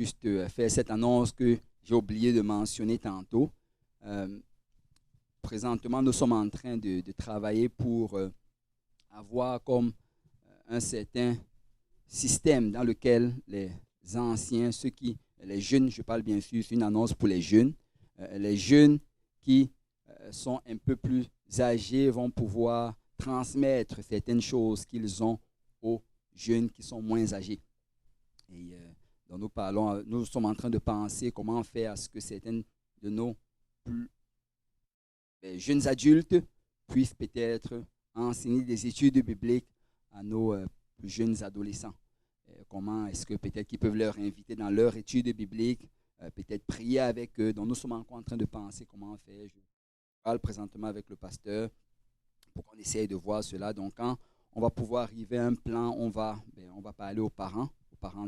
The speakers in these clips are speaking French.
juste faire cette annonce que j'ai oublié de mentionner tantôt. Euh, Présentement, nous sommes en train de travailler pour avoir comme un certain système dans lequel les anciens, les jeunes, je parle bien sûr, c'est une annonce pour les jeunes qui sont un peu plus âgés vont pouvoir transmettre certaines choses qu'ils ont aux jeunes qui sont moins âgés. Et donc nous sommes en train de penser comment faire à ce que certains de nos plus, jeunes adultes puissent peut-être enseigner des études bibliques à nos plus jeunes adolescents. Comment est-ce que peut-être qu'ils peuvent leur inviter dans leur étude biblique, peut-être prier avec eux. Donc nous sommes encore en train de penser comment faire. Je parle présentement avec le pasteur pour qu'on essaye de voir cela. Donc quand on va pouvoir arriver à un plan, on va parler aux parents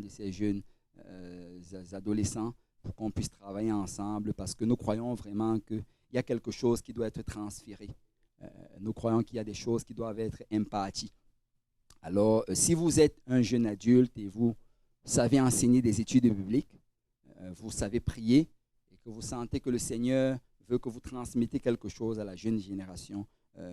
de ces jeunes adolescents pour qu'on puisse travailler ensemble parce que nous croyons vraiment qu'il y a quelque chose qui doit être transféré. Nous croyons qu'il y a des choses qui doivent être imparties. Alors, si vous êtes un jeune adulte et vous savez enseigner des études bibliques, vous savez prier et que vous sentez que le Seigneur veut que vous transmettez quelque chose à la jeune génération,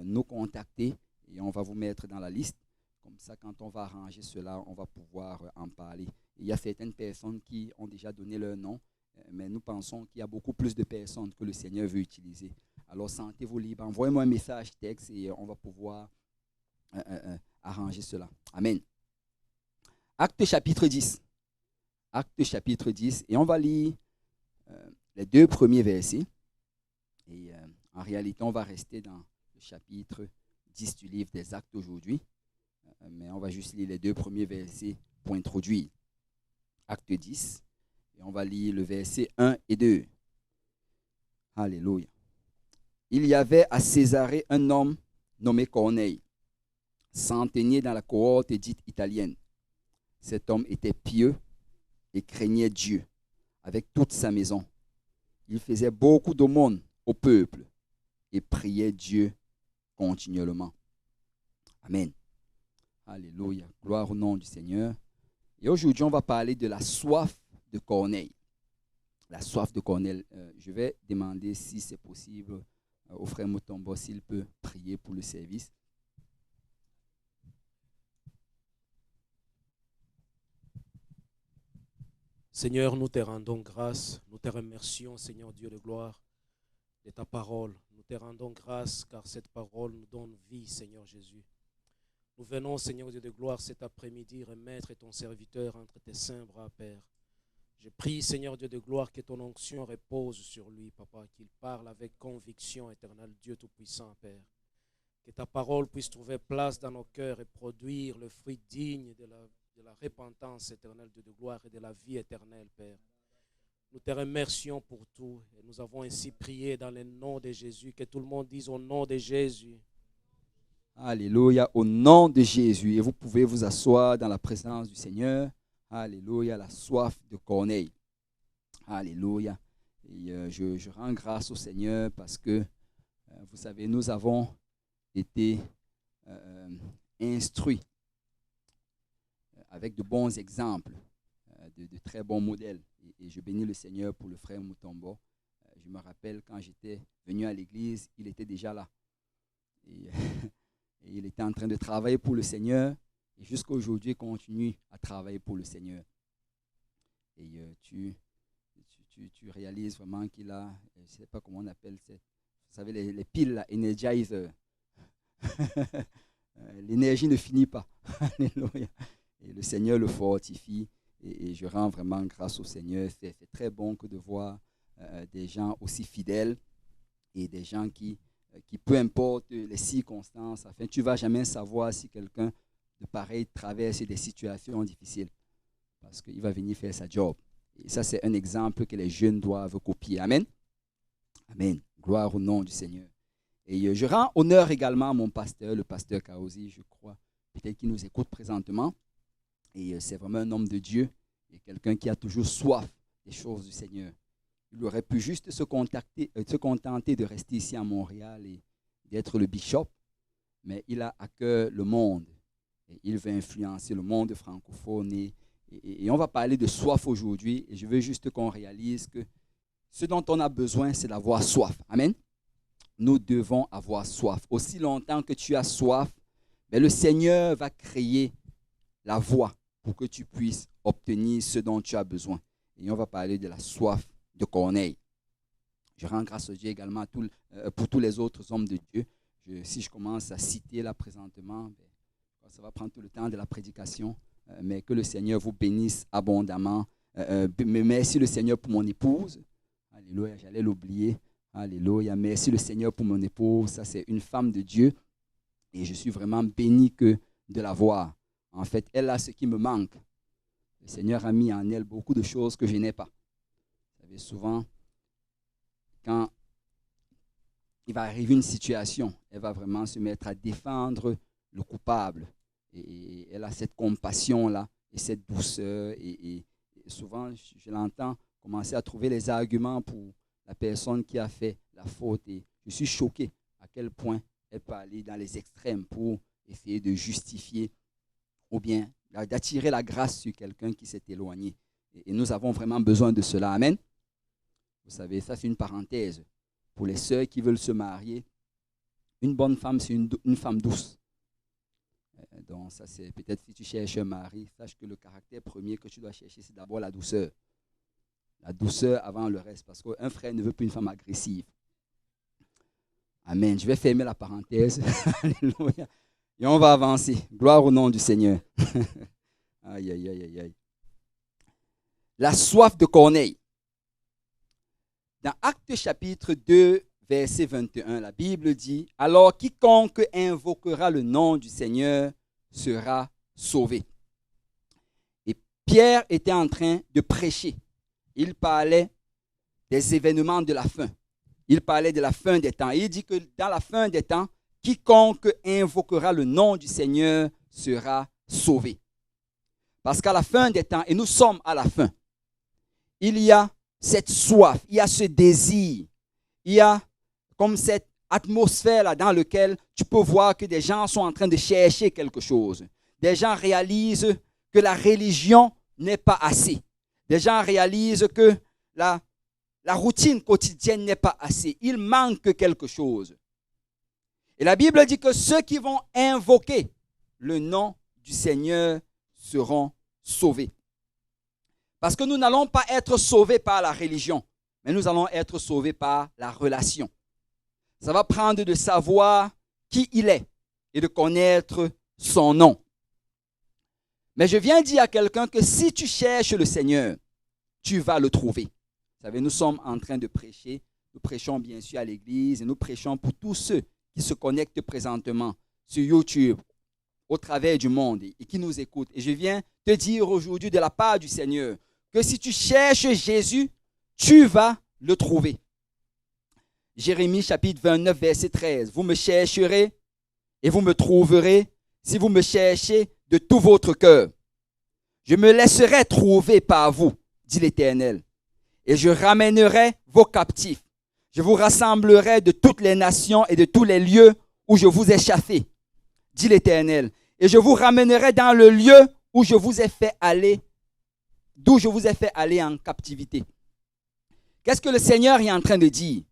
nous contacter et on va vous mettre dans la liste. Comme ça, quand on va arranger cela, on va pouvoir en parler. Il y a certaines personnes qui ont déjà donné leur nom, mais nous pensons qu'il y a beaucoup plus de personnes que le Seigneur veut utiliser. Alors, sentez-vous libre. Envoyez-moi un message texte et on va pouvoir arranger cela. Amen. Acte chapitre 10. Acte chapitre 10. Et on va lire les 2 premiers versets. Et en réalité, on va rester dans le chapitre 10 du livre des Actes aujourd'hui. Mais on va juste lire les 2 premiers versets pour introduire. Acte 10. Et on va lire le verset 1 et 2. Alléluia. Il y avait à Césarée un homme nommé Corneille, centenier dans la cohorte dite italienne. Cet homme était pieux et craignait Dieu avec toute sa maison. Il faisait beaucoup d'aumônes au peuple et priait Dieu continuellement. Amen. Alléluia. Gloire au nom du Seigneur. Et aujourd'hui, on va parler de la soif de Corneille. La soif de Corneille. Je vais demander si c'est possible au frère Mutombo s'il peut prier pour le service. Seigneur, nous te rendons grâce, nous te remercions, Seigneur Dieu de gloire, de ta parole. Nous te rendons grâce car cette parole nous donne vie, Seigneur Jésus. Nous venons, Seigneur Dieu de gloire, cet après-midi remettre ton serviteur entre tes saints bras, Père. Je prie, Seigneur Dieu de gloire, que ton onction repose sur lui, Papa, qu'il parle avec conviction, éternel Dieu Tout-Puissant, Père. Que ta parole puisse trouver place dans nos cœurs et produire le fruit digne de la repentance éternelle, de gloire et de la vie éternelle, Père. Nous te remercions pour tout et nous avons ainsi prié dans le nom de Jésus. Que tout le monde dise au nom de Jésus. Alléluia, au nom de Jésus. Et vous pouvez vous asseoir dans la présence du Seigneur. Alléluia, la soif de Corneille. Alléluia. Et je rends grâce au Seigneur parce que, vous savez, nous avons été instruits avec de bons exemples, de très bons modèles. Et je bénis le Seigneur pour le frère Mutombo. Je me rappelle quand j'étais venu à l'église, il était déjà là. Et, et il était en train de travailler pour le Seigneur. Et jusqu'à aujourd'hui, il continue à travailler pour le Seigneur. Et tu réalises vraiment qu'il a, je ne sais pas comment on appelle ça, vous savez, les piles, là, Energizer. L'énergie ne finit pas. Alléluia. Et le Seigneur le fortifie. Et je rends vraiment grâce au Seigneur. C'est très bon que de voir des gens aussi fidèles et des gens qui peu importe les circonstances, enfin, tu ne vas jamais savoir si quelqu'un de pareil traverse des situations difficiles parce qu'il va venir faire sa job. Et ça, c'est un exemple que les jeunes doivent copier. Amen. Amen. Gloire au nom du Seigneur. Et je rends honneur également à mon pasteur, le pasteur Kaozi, je crois, peut-être qu'il nous écoute présentement. Et c'est vraiment un homme de Dieu et quelqu'un qui a toujours soif des choses du Seigneur. Il aurait pu juste se contenter de rester ici à Montréal et d'être le bishop, mais il a à cœur le monde. Et il veut influencer le monde francophone et Et on va parler de soif aujourd'hui. Et je veux juste qu'on réalise que ce dont on a besoin, c'est d'avoir soif. Amen. Nous devons avoir soif. Aussi longtemps que tu as soif, mais le Seigneur va créer la voie pour que tu puisses obtenir ce dont tu as besoin. Et on va parler de la soif de Corneille. Je rends grâce à Dieu également pour tous les autres hommes de Dieu. Si je commence à citer là présentement, ça va prendre tout le temps de la prédication, mais que le Seigneur vous bénisse abondamment. Merci le Seigneur pour mon épouse. Alléluia, j'allais l'oublier. Alléluia, merci le Seigneur pour mon épouse. Ça, c'est une femme de Dieu et je suis vraiment béni que de la voir. En fait, elle a ce qui me manque. Le Seigneur a mis en elle beaucoup de choses que je n'ai pas. Vous savez, souvent, quand il va arriver une situation, elle va vraiment se mettre à défendre le coupable. Et elle a cette compassion-là et cette douceur. Et souvent, je l'entends commencer à trouver les arguments pour la personne qui a fait la faute. Et je suis choqué à quel point elle peut aller dans les extrêmes pour essayer de justifier ou bien d'attirer la grâce sur quelqu'un qui s'est éloigné. Et nous avons vraiment besoin de cela. Amen. Vous savez, ça c'est une parenthèse. Pour les sœurs qui veulent se marier, une bonne femme, c'est une femme douce. Donc ça c'est peut-être si tu cherches un mari, sache que le caractère premier que tu dois chercher, c'est d'abord la douceur. La douceur avant le reste, parce qu'un frère ne veut plus une femme agressive. Amen. Je vais fermer la parenthèse. Alléluia. Et on va avancer. Gloire au nom du Seigneur. Aïe, aïe, aïe, aïe, aïe. La soif de Corneille. Dans Actes chapitre 2, verset 21, la Bible dit « Alors quiconque invoquera le nom du Seigneur sera sauvé. » Et Pierre était en train de prêcher. Il parlait des événements de la fin. Il parlait de la fin des temps. Et il dit que dans la fin des temps, quiconque invoquera le nom du Seigneur sera sauvé. Parce qu'à la fin des temps, et nous sommes à la fin, il y a cette soif, il y a ce désir, il y a comme cette atmosphère-là dans laquelle tu peux voir que des gens sont en train de chercher quelque chose. Des gens réalisent que la religion n'est pas assez. Des gens réalisent que la routine quotidienne n'est pas assez. Il manque quelque chose. Et la Bible dit que ceux qui vont invoquer le nom du Seigneur seront sauvés. Parce que nous n'allons pas être sauvés par la religion, mais nous allons être sauvés par la relation. Ça va prendre de savoir qui il est et de connaître son nom. Mais je viens dire à quelqu'un que si tu cherches le Seigneur, tu vas le trouver. Vous savez, nous sommes en train de prêcher. Nous prêchons bien sûr à l'église et nous prêchons pour tous ceux qui se connectent présentement sur YouTube, au travers du monde et qui nous écoutent. Et je viens te dire aujourd'hui de la part du Seigneur que si tu cherches Jésus, tu vas le trouver. Jérémie chapitre 29, verset 13. Vous me chercherez et vous me trouverez si vous me cherchez de tout votre cœur. Je me laisserai trouver par vous, dit l'Éternel, et je ramènerai vos captifs. Je vous rassemblerai de toutes les nations et de tous les lieux où je vous ai chassés, dit l'Éternel, et je vous ramènerai dans le lieu où je vous ai fait aller, d'où je vous ai fait aller en captivité. Qu'est-ce que le Seigneur est en train de dire?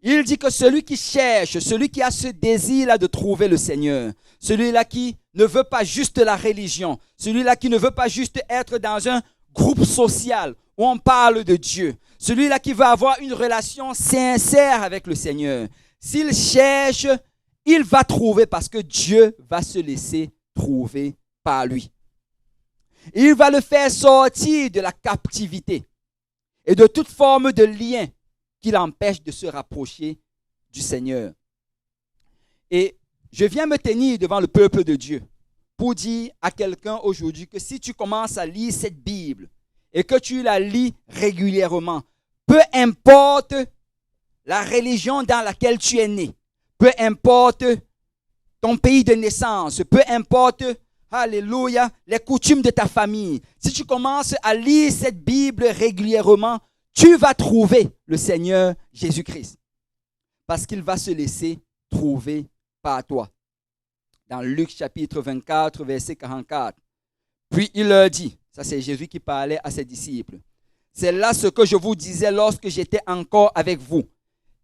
Il dit que celui qui cherche, celui qui a ce désir-là de trouver le Seigneur, celui-là qui ne veut pas juste la religion, celui-là qui ne veut pas juste être dans un groupe social où on parle de Dieu, celui-là qui veut avoir une relation sincère avec le Seigneur, s'il cherche, il va trouver parce que Dieu va se laisser trouver par lui. Il va le faire sortir de la captivité et de toute forme de lien qui l'empêche de se rapprocher du Seigneur. Et je viens me tenir devant le peuple de Dieu pour dire à quelqu'un aujourd'hui que si tu commences à lire cette Bible et que tu la lis régulièrement, peu importe la religion dans laquelle tu es né, peu importe ton pays de naissance, peu importe, alléluia, les coutumes de ta famille, si tu commences à lire cette Bible régulièrement, tu vas trouver le Seigneur Jésus-Christ parce qu'il va se laisser trouver par toi. Dans Luc chapitre 24, verset 44, puis il leur dit, Ça, c'est Jésus qui parlait à ses disciples. C'est là ce que je vous disais lorsque j'étais encore avec vous,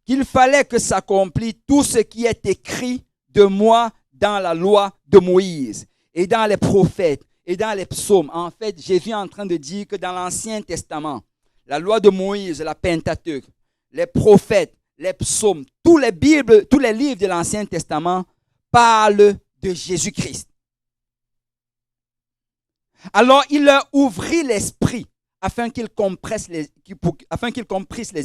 qu'il fallait que s'accomplisse tout ce qui est écrit de moi dans la loi de Moïse et dans les prophètes et dans les psaumes. En fait, Jésus est en train de dire que dans l'Ancien Testament, la loi de Moïse, la Pentateuque, les prophètes, les psaumes, tous les livres de l'Ancien Testament parlent de Jésus-Christ. Alors, il leur ouvrit l'esprit afin qu'ils comprissent les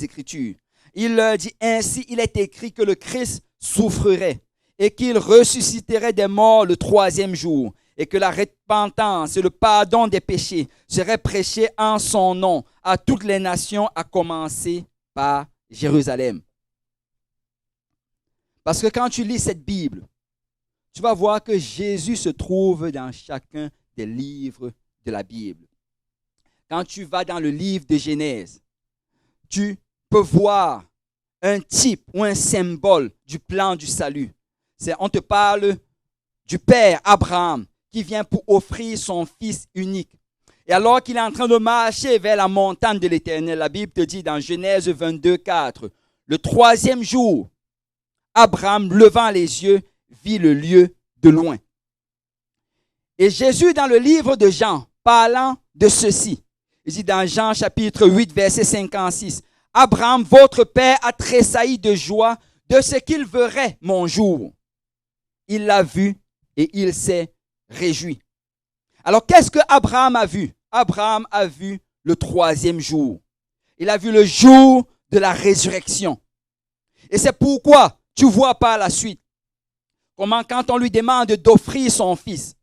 Écritures. Il leur dit, ainsi il est écrit que le Christ souffrirait et qu'il ressusciterait des morts le 3e jour et que la repentance et le pardon des péchés seraient prêchés en son nom à toutes les nations, à commencer par Jérusalem. Parce que quand tu lis cette Bible, tu vas voir que Jésus se trouve dans chacun des livres de la Bible. Quand tu vas dans le livre de Genèse, tu peux voir un type ou un symbole du plan du salut. On te parle du père Abraham qui vient pour offrir son fils unique. Et alors qu'il est en train de marcher vers la montagne de l'Éternel, la Bible te dit dans Genèse 22, 4, le 3e jour, Abraham, levant les yeux, vit le lieu de loin. Et Jésus, dans le livre de Jean, parlant de ceci, il dit dans Jean chapitre 8, verset 56, « Abraham, votre père, a tressailli de joie de ce qu'il verrait mon jour. Il l'a vu et il s'est réjoui. » Alors, qu'est-ce que Abraham a vu? Abraham a vu le 3e jour. Il a vu le jour de la résurrection. Et c'est pourquoi tu vois par la suite comment quand on lui demande d'offrir son fils,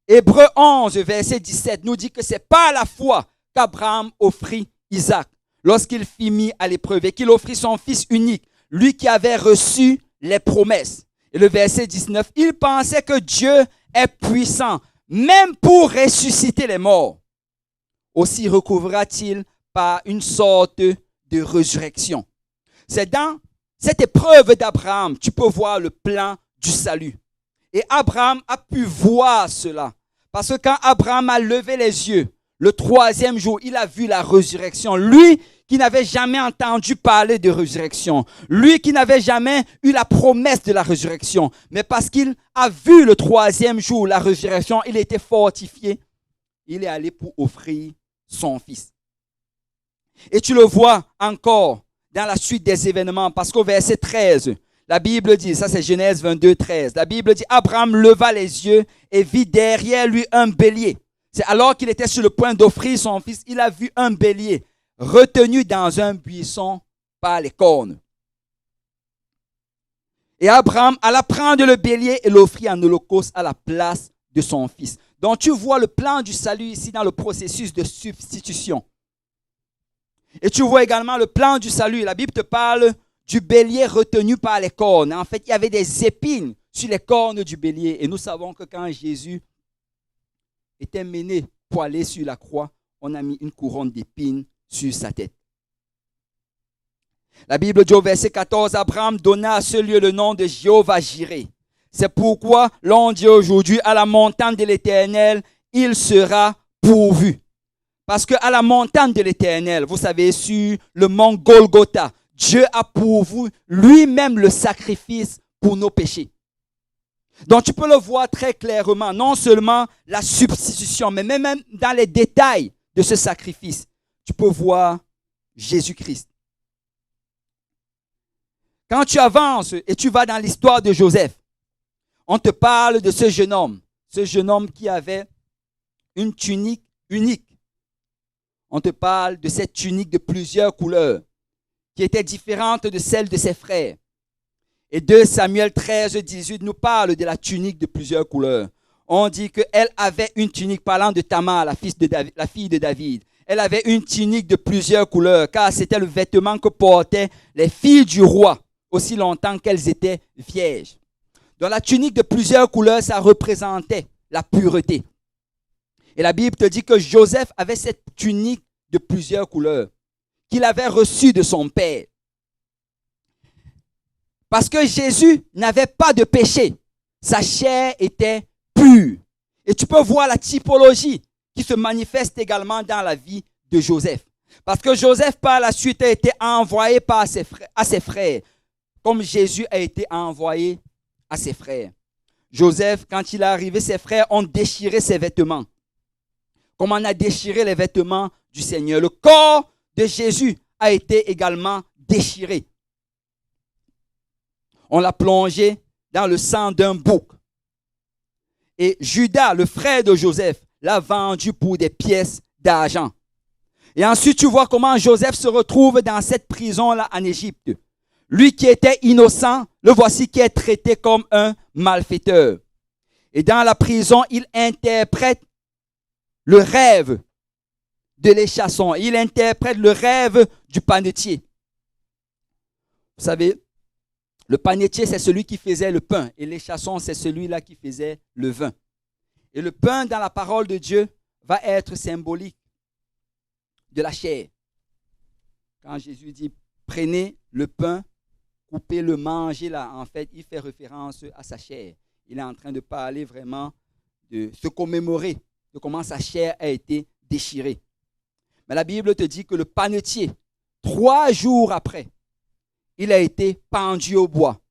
Hébreux 11, verset 17 nous dit que c'est par la foi qu'Abraham offrit Isaac lorsqu'il fut mis à l'épreuve et qu'il offrit son fils unique, lui qui avait reçu les promesses. Et le verset 19, il pensait que Dieu est puissant, même pour ressusciter les morts. Aussi recouvrera-t-il par une sorte de résurrection. C'est dans cette épreuve d'Abraham, tu peux voir le plan du salut. Et Abraham a pu voir cela. Parce que quand Abraham a levé les yeux, le 3e jour, il a vu la résurrection. Lui qui n'avait jamais entendu parler de résurrection. Lui qui n'avait jamais eu la promesse de la résurrection. Mais parce qu'il a vu le 3e jour, la résurrection, il était fortifié. Il est allé pour offrir son fils. Et tu le vois encore dans la suite des événements. Parce qu'au verset 13, la Bible dit, ça c'est Genèse 22, 13. La Bible dit, Abraham leva les yeux et vit derrière lui un bélier. C'est alors qu'il était sur le point d'offrir son fils, il a vu un bélier retenu dans un buisson par les cornes. Et Abraham alla prendre le bélier et l'offrit en holocauste à la place de son fils. Donc tu vois le plan du salut ici dans le processus de substitution. Et tu vois également le plan du salut. La Bible te parle du bélier retenu par les cornes. En fait, il y avait des épines sur les cornes du bélier. Et nous savons que quand Jésus était mené pour aller sur la croix, on a mis une couronne d'épines sur sa tête. La Bible dit au verset 14, Abraham donna à ce lieu le nom de Jéhovah-Jireh. C'est pourquoi l'on dit aujourd'hui à la montagne de l'Éternel, il sera pourvu. Parce qu'à la montagne de l'Éternel, vous savez, sur le mont Golgotha, Dieu a pourvu lui-même le sacrifice pour nos péchés. Donc tu peux le voir très clairement, non seulement la substitution, mais même dans les détails de ce sacrifice, tu peux voir Jésus-Christ. Quand tu avances et tu vas dans l'histoire de Joseph, on te parle de ce jeune homme qui avait une tunique unique. On te parle de cette tunique de plusieurs couleurs, qui était différente de celle de ses frères. Et 2 Samuel 13, 18 nous parle de la tunique de plusieurs couleurs. On dit qu'elle avait une tunique, parlant de Tamar, la fille de David. Elle avait une tunique de plusieurs couleurs, car c'était le vêtement que portaient les filles du roi, aussi longtemps qu'elles étaient vierges. Dans la tunique de plusieurs couleurs, ça représentait la pureté. Et la Bible te dit que Joseph avait cette tunique de plusieurs couleurs, qu'il avait reçue de son père. Parce que Jésus n'avait pas de péché. Sa chair était pure. Et tu peux voir la typologie qui se manifeste également dans la vie de Joseph. Parce que Joseph, par la suite, a été envoyé à ses frères, comme Jésus a été envoyé à ses frères. Joseph, quand il est arrivé, ses frères ont déchiré ses vêtements, comme on a déchiré les vêtements du Seigneur. Le corps de Jésus a été également déchiré. On l'a plongé dans le sang d'un bouc. Et Judas, le frère de Joseph, l'a vendu pour des pièces d'argent. Et ensuite, tu vois comment Joseph se retrouve dans cette prison-là en Égypte. Lui qui était innocent, le voici qui est traité comme un malfaiteur. Et dans la prison, il interprète le rêve de l'échasson. Il interprète le rêve du panetier. Vous savez, le panetier, c'est celui qui faisait le pain. Et l'échasson, c'est celui-là qui faisait le vin. Et le pain, dans la parole de Dieu, va être symbolique de la chair. Quand Jésus dit, prenez le pain, coupez-le, mangez-la, en fait, il fait référence à sa chair. Il est en train de parler vraiment de se commémorer de comment sa chair a été déchirée. Mais la Bible te dit que le panetier, 3 jours après, il a été pendu au bois.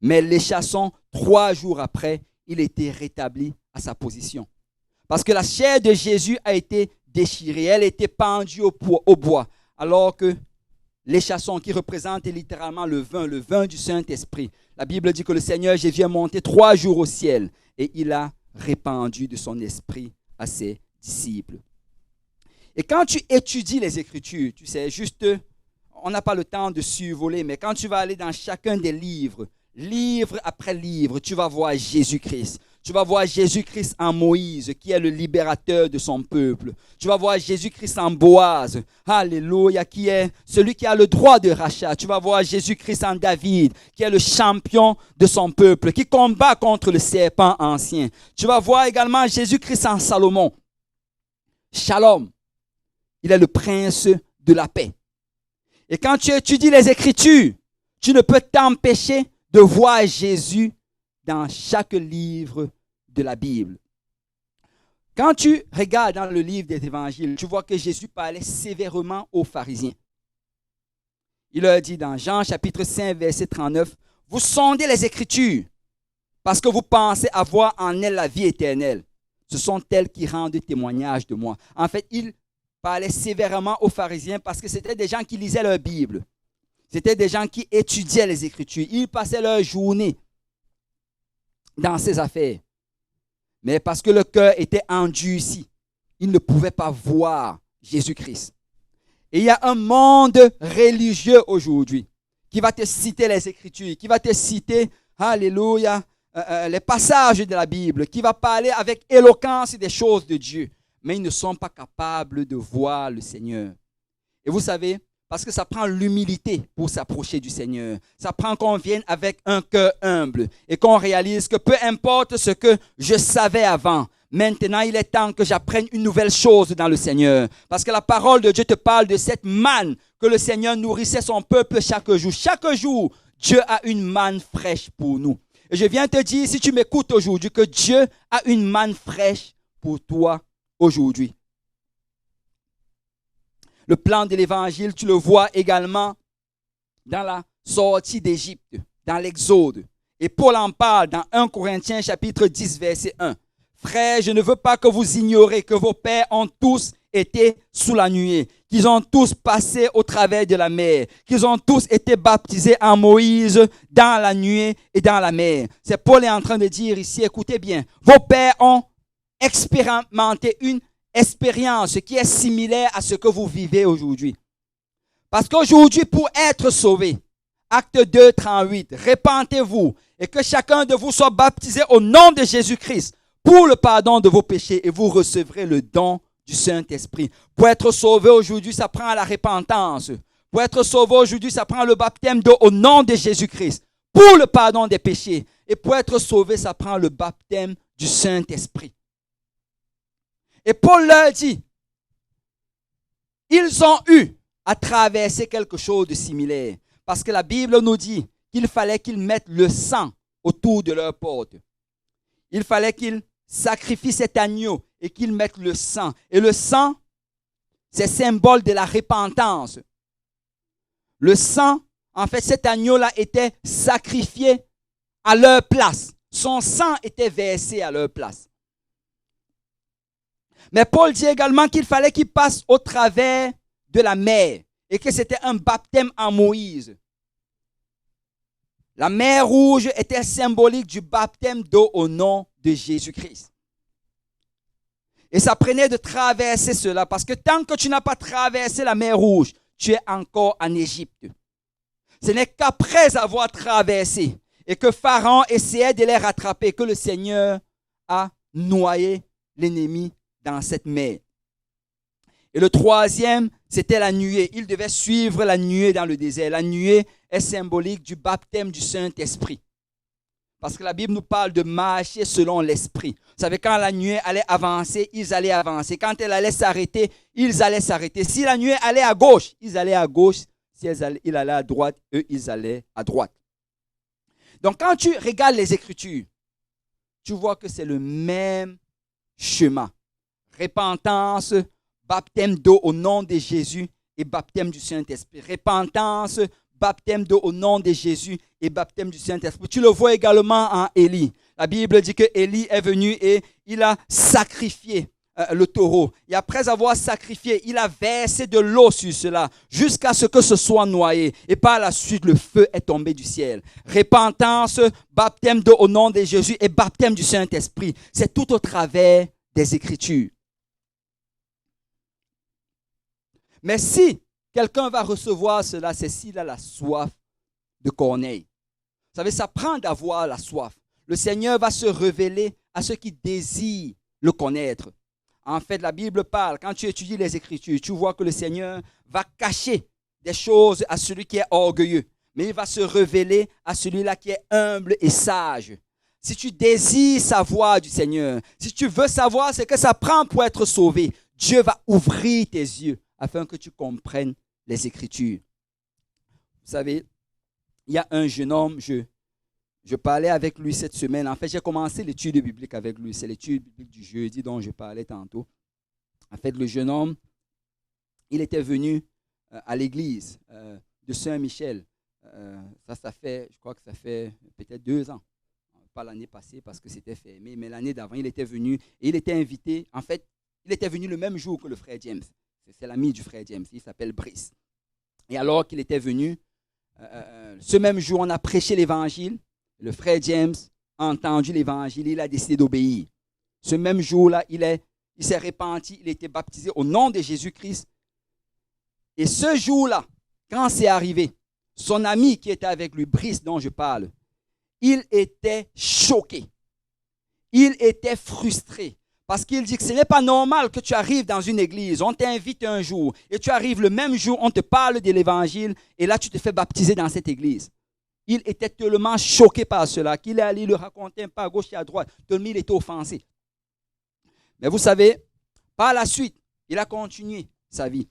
Mais l'échasson, 3 jours après, il a été rétabli à sa position. Parce que la chair de Jésus a été déchirée, elle a été pendue au bois, alors que l'échasson qui représente littéralement le vin du Saint-Esprit. La Bible dit que le Seigneur Jésus est monté 3 jours au ciel et il a répandu de son esprit à ses disciples. Et quand tu étudies les Écritures, tu sais, juste, on n'a pas le temps de survoler, mais quand tu vas aller dans chacun des livres, livre après livre, tu vas voir Jésus-Christ. Tu vas voir Jésus-Christ en Moïse, qui est le libérateur de son peuple. Tu vas voir Jésus-Christ en Boaz, alléluia, qui est celui qui a le droit de rachat. Tu vas voir Jésus-Christ en David, qui est le champion de son peuple, qui combat contre le serpent ancien. Tu vas voir également Jésus-Christ en Salomon. Shalom, il est le prince de la paix. Et quand tu étudies les Écritures, tu ne peux t'empêcher de voir Jésus dans chaque livre de la Bible. Quand tu regardes dans le livre des Évangiles, tu vois que Jésus parlait sévèrement aux pharisiens. Il leur dit dans Jean chapitre 5, verset 39, « Vous sondez les Écritures parce que vous pensez avoir en elles la vie éternelle. Ce sont elles qui rendent témoignage de moi. » En fait, il parlait sévèrement aux pharisiens parce que c'était des gens qui lisaient leur Bible. C'était des gens qui étudiaient les Écritures. Ils passaient leur journée dans ces affaires. Mais parce que le cœur était endurci, ils ne pouvaient pas voir Jésus-Christ. Et il y a un monde religieux aujourd'hui qui va te citer les Écritures, qui va te citer, alléluia, les passages de la Bible, qui va parler avec éloquence des choses de Dieu. Mais ils ne sont pas capables de voir le Seigneur. Et vous savez, parce que ça prend l'humilité pour s'approcher du Seigneur. Ça prend qu'on vienne avec un cœur humble et qu'on réalise que peu importe ce que je savais avant, maintenant il est temps que j'apprenne une nouvelle chose dans le Seigneur. Parce que la parole de Dieu te parle de cette manne que le Seigneur nourrissait son peuple chaque jour. Chaque jour, Dieu a une manne fraîche pour nous. Et je viens te dire, si tu m'écoutes aujourd'hui, que Dieu a une manne fraîche pour toi aujourd'hui. Le plan de l'Évangile, tu le vois également dans la sortie d'Égypte, dans l'Exode. Et Paul en parle dans 1 Corinthiens chapitre 10, verset 1. « Frères, je ne veux pas que vous ignorez que vos pères ont tous été sous la nuée, qu'ils ont tous passé au travers de la mer, qu'ils ont tous été baptisés en Moïse dans la nuée et dans la mer. » C'est Paul est en train de dire ici, écoutez bien, vos pères ont expérimenté une expérience qui est similaire à ce que vous vivez aujourd'hui. Parce qu'aujourd'hui, pour être sauvé, acte 2, 38, répentez-vous et que chacun de vous soit baptisé au nom de Jésus-Christ pour le pardon de vos péchés et vous recevrez le don du Saint-Esprit. Pour être sauvé aujourd'hui, ça prend la repentance. Pour être sauvé aujourd'hui, ça prend le baptême d'eau au nom de Jésus-Christ pour le pardon des péchés. Et pour être sauvé, ça prend le baptême du Saint-Esprit. Et Paul leur dit, ils ont eu à traverser quelque chose de similaire. Parce que la Bible nous dit qu'il fallait qu'ils mettent le sang autour de leur porte. Il fallait qu'ils sacrifient cet agneau et qu'ils mettent le sang. Et le sang, c'est symbole de la repentance. Le sang, en fait, cet agneau-là était sacrifié à leur place. Son sang était versé à leur place. Mais Paul dit également qu'il fallait qu'il passe au travers de la mer et que c'était un baptême en Moïse. La mer rouge était symbolique du baptême d'eau au nom de Jésus-Christ. Et ça prenait de traverser cela parce que tant que tu n'as pas traversé la mer rouge, tu es encore en Égypte. Ce n'est qu'après avoir traversé et que Pharaon essayait de les rattraper que le Seigneur a noyé l'ennemi dans cette mer. Et le troisième, c'était la nuée. Il devait suivre la nuée dans le désert. La nuée est symbolique du baptême du Saint-Esprit. Parce que la Bible nous parle de marcher selon l'Esprit. Vous savez, quand la nuée allait avancer, ils allaient avancer. Quand elle allait s'arrêter, ils allaient s'arrêter. Si la nuée allait à gauche, ils allaient à gauche. Si il allait à droite, eux, ils allaient à droite. Donc, quand tu regardes les Écritures, tu vois que c'est le même chemin. Repentance, baptême d'eau au nom de Jésus et baptême du Saint-Esprit. Repentance, baptême d'eau au nom de Jésus et baptême du Saint-Esprit. Tu le vois également en Élie. La Bible dit que Élie est venu et il a sacrifié le taureau. Et après avoir sacrifié, il a versé de l'eau sur cela jusqu'à ce que ce soit noyé. Et par la suite, le feu est tombé du ciel. Repentance, baptême d'eau au nom de Jésus et baptême du Saint-Esprit. C'est tout au travers des Écritures. Mais si quelqu'un va recevoir cela, c'est s'il a la soif de Corneille. Vous savez, ça prend d'avoir la soif. Le Seigneur va se révéler à ceux qui désirent le connaître. En fait, la Bible parle, quand tu étudies les Écritures, tu vois que le Seigneur va cacher des choses à celui qui est orgueilleux, mais il va se révéler à celui-là qui est humble et sage. Si tu désires savoir du Seigneur, si tu veux savoir ce que ça prend pour être sauvé, Dieu va ouvrir tes yeux afin que tu comprennes les Écritures. Vous savez, il y a un jeune homme, je parlais avec lui cette semaine. En fait, j'ai commencé l'étude biblique avec lui. C'est l'étude biblique du jeudi dont je parlais tantôt. En fait, le jeune homme, il était venu à l'église de Saint-Michel. Je crois que ça fait peut-être 2 ans. Pas l'année passée parce que c'était fermé, mais l'année d'avant, il était venu et il était invité. En fait, il était venu le même jour que le frère James. C'est l'ami du frère James. Il s'appelle Brice. Et alors qu'il était venu, ce même jour, on a prêché l'évangile. Le frère James a entendu l'évangile, il a décidé d'obéir. Ce même jour-là, il s'est repenti, il a été baptisé au nom de Jésus-Christ. Et ce jour-là, quand c'est arrivé, son ami qui était avec lui, Brice dont je parle, il était choqué. Il était frustré. Parce qu'il dit que ce n'est pas normal que tu arrives dans une église, on t'invite un jour, et tu arrives le même jour, on te parle de l'évangile, et là tu te fais baptiser dans cette église. Il était tellement choqué par cela qu'il est allé le raconter un peu à gauche et à droite, tellement il était offensé. Mais vous savez, par la suite, il a continué sa vie.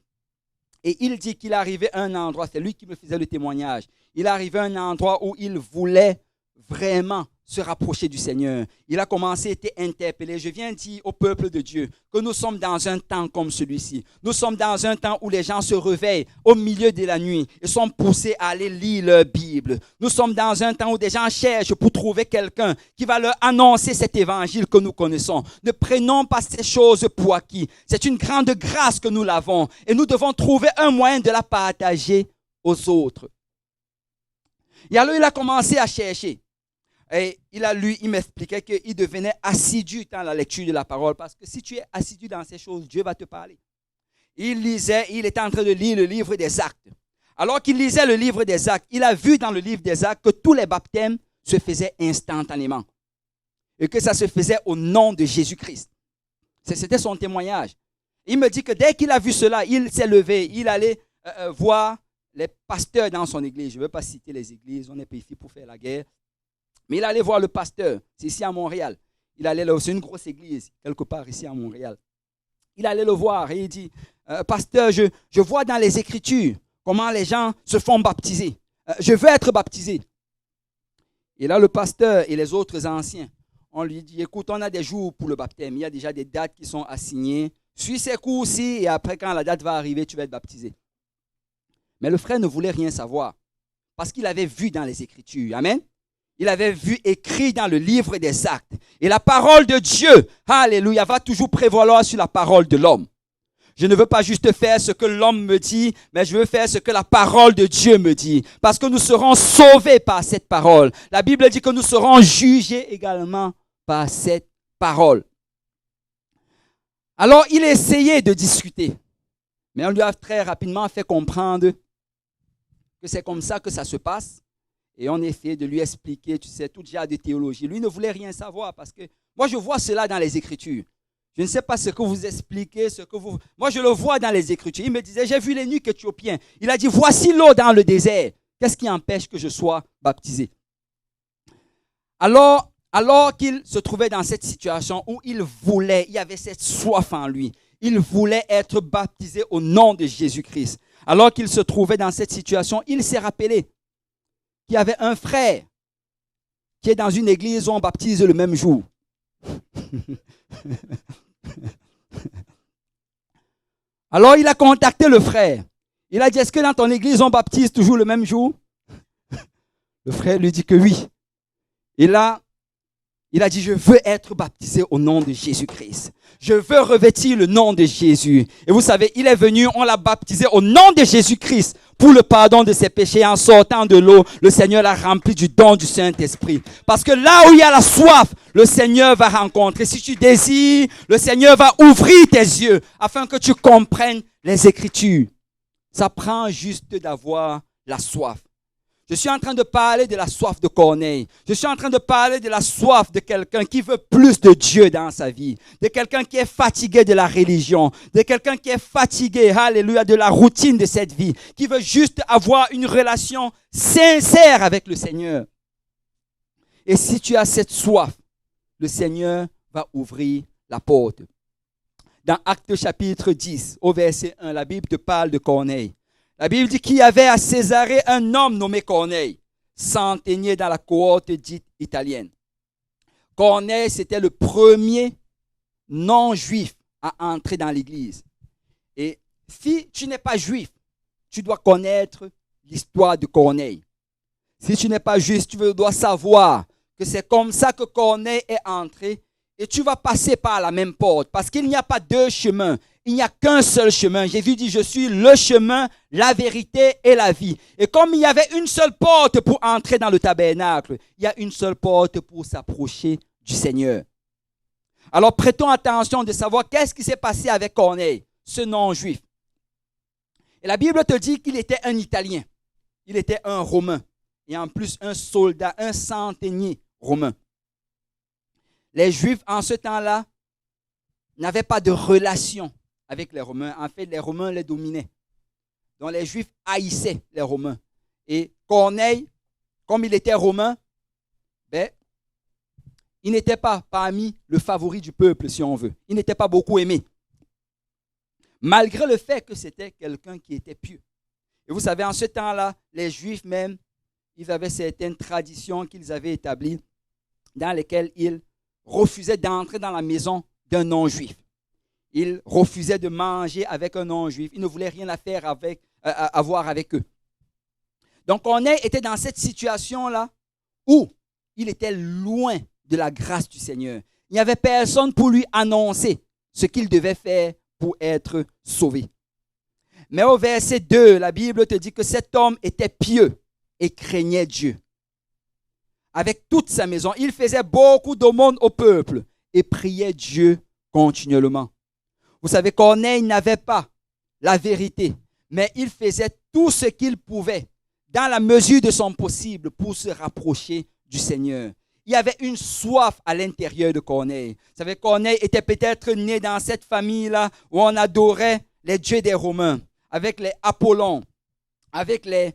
Et il dit qu'il arrivait à un endroit, c'est lui qui me faisait le témoignage, il arrivait à un endroit où il voulait vraiment se rapprocher du Seigneur. Il a commencé à être interpellé. Je viens dire au peuple de Dieu que nous sommes dans un temps comme celui-ci. Nous sommes dans un temps où les gens se réveillent au milieu de la nuit et sont poussés à aller lire leur Bible. Nous sommes dans un temps où des gens cherchent pour trouver quelqu'un qui va leur annoncer cet évangile que nous connaissons. Ne prenons pas ces choses pour acquis. C'est une grande grâce que nous l'avons et nous devons trouver un moyen de la partager aux autres. Et alors il a commencé à chercher. Et il m'expliquait qu'il devenait assidu dans la lecture de la parole. Parce que si tu es assidu dans ces choses, Dieu va te parler. Il était en train de lire le livre des Actes. Alors qu'il lisait le livre des Actes, il a vu dans le livre des Actes que tous les baptêmes se faisaient instantanément. Et que ça se faisait au nom de Jésus-Christ. C'était son témoignage. Il me dit que dès qu'il a vu cela, il s'est levé. Il allait voir les pasteurs dans son église. Je ne veux pas citer les églises, on n'est pas ici pour faire la guerre. Mais il allait voir le pasteur, c'est ici à Montréal. Il allait là, c'est une grosse église, quelque part ici à Montréal. Il allait le voir et il dit, pasteur, je vois dans les Écritures comment les gens se font baptiser. Je veux être baptisé. Et là, le pasteur et les autres anciens on lui dit, écoute, on a des jours pour le baptême. Il y a déjà des dates qui sont assignées. Suis ces cours-ci et après, quand la date va arriver, tu vas être baptisé. Mais le frère ne voulait rien savoir parce qu'il avait vu dans les Écritures. Amen. Il avait vu écrit dans le livre des Actes. Et la parole de Dieu, alléluia, va toujours prévaloir sur la parole de l'homme. Je ne veux pas juste faire ce que l'homme me dit, mais je veux faire ce que la parole de Dieu me dit. Parce que nous serons sauvés par cette parole. La Bible dit que nous serons jugés également par cette parole. Alors, il essayait de discuter. Mais on lui a très rapidement fait comprendre que c'est comme ça que ça se passe. Et on essaie de lui expliquer, tu sais, tout genre de théologie. Lui ne voulait rien savoir parce que moi, je vois cela dans les Écritures. Je ne sais pas ce que vous expliquez, Moi, je le vois dans les Écritures. Il me disait, j'ai vu l'eunuque éthiopien. Il a dit, voici l'eau dans le désert. Qu'est-ce qui empêche que je sois baptisé? Alors qu'il se trouvait dans cette situation où il y avait cette soif en lui. Il voulait être baptisé au nom de Jésus-Christ. Alors qu'il se trouvait dans cette situation, il s'est rappelé qu'il y avait un frère qui est dans une église où on baptise le même jour. Alors il a contacté le frère. Il a dit, est-ce que dans ton église on baptise toujours le même jour? Le frère lui dit que oui. Et là, il a dit, je veux être baptisé au nom de Jésus-Christ. Je veux revêtir le nom de Jésus. Et vous savez, il est venu, on l'a baptisé au nom de Jésus-Christ pour le pardon de ses péchés. En sortant de l'eau, le Seigneur l'a rempli du don du Saint-Esprit. Parce que là où il y a la soif, le Seigneur va rencontrer. Si tu désires, le Seigneur va ouvrir tes yeux afin que tu comprennes les Écritures. Ça prend juste d'avoir la soif. Je suis en train de parler de la soif de Corneille. Je suis en train de parler de la soif de quelqu'un qui veut plus de Dieu dans sa vie. De quelqu'un qui est fatigué de la religion. De quelqu'un qui est fatigué, alléluia, de la routine de cette vie. Qui veut juste avoir une relation sincère avec le Seigneur. Et si tu as cette soif, le Seigneur va ouvrir la porte. Dans Actes chapitre 10, au verset 1, la Bible te parle de Corneille. La Bible dit qu'il y avait à Césarée un homme nommé Corneille, centenier dans la cohorte dite italienne. Corneille, c'était le premier non-juif à entrer dans l'église. Et si tu n'es pas juif, tu dois connaître l'histoire de Corneille. Si tu n'es pas juif, tu dois savoir que c'est comme ça que Corneille est entré et tu vas passer par la même porte parce qu'il n'y a pas deux chemins. Il n'y a qu'un seul chemin. Jésus dit, je suis le chemin, la vérité et la vie. Et comme il y avait une seule porte pour entrer dans le tabernacle, il y a une seule porte pour s'approcher du Seigneur. Alors prêtons attention de savoir qu'est-ce qui s'est passé avec Corneille, ce non-juif. Et la Bible te dit qu'il était un Italien. Il était un Romain. Et en plus un soldat, un centenier romain. Les Juifs en ce temps-là n'avaient pas de relation avec les Romains. En fait, les Romains les dominaient. Donc les Juifs haïssaient les Romains. Et Corneille, comme il était romain, il n'était pas parmi le favori du peuple, si on veut. Il n'était pas beaucoup aimé. Malgré le fait que c'était quelqu'un qui était pieux. Et vous savez, en ce temps-là, les Juifs même, ils avaient certaines traditions qu'ils avaient établies dans lesquelles ils refusaient d'entrer dans la maison d'un non-juif. Ils refusaient de manger avec un non-juif. Ils ne voulaient rien avoir avec eux. Donc, Corneille était dans cette situation-là où il était loin de la grâce du Seigneur. Il n'y avait personne pour lui annoncer ce qu'il devait faire pour être sauvé. Mais au verset 2, la Bible te dit que cet homme était pieux et craignait Dieu. Avec toute sa maison, il faisait beaucoup d'aumônes au peuple et priait Dieu continuellement. Vous savez, Corneille n'avait pas la vérité, mais il faisait tout ce qu'il pouvait dans la mesure de son possible pour se rapprocher du Seigneur. Il y avait une soif à l'intérieur de Corneille. Vous savez, Corneille était peut-être né dans cette famille-là où on adorait les dieux des Romains, avec les Apollons, avec les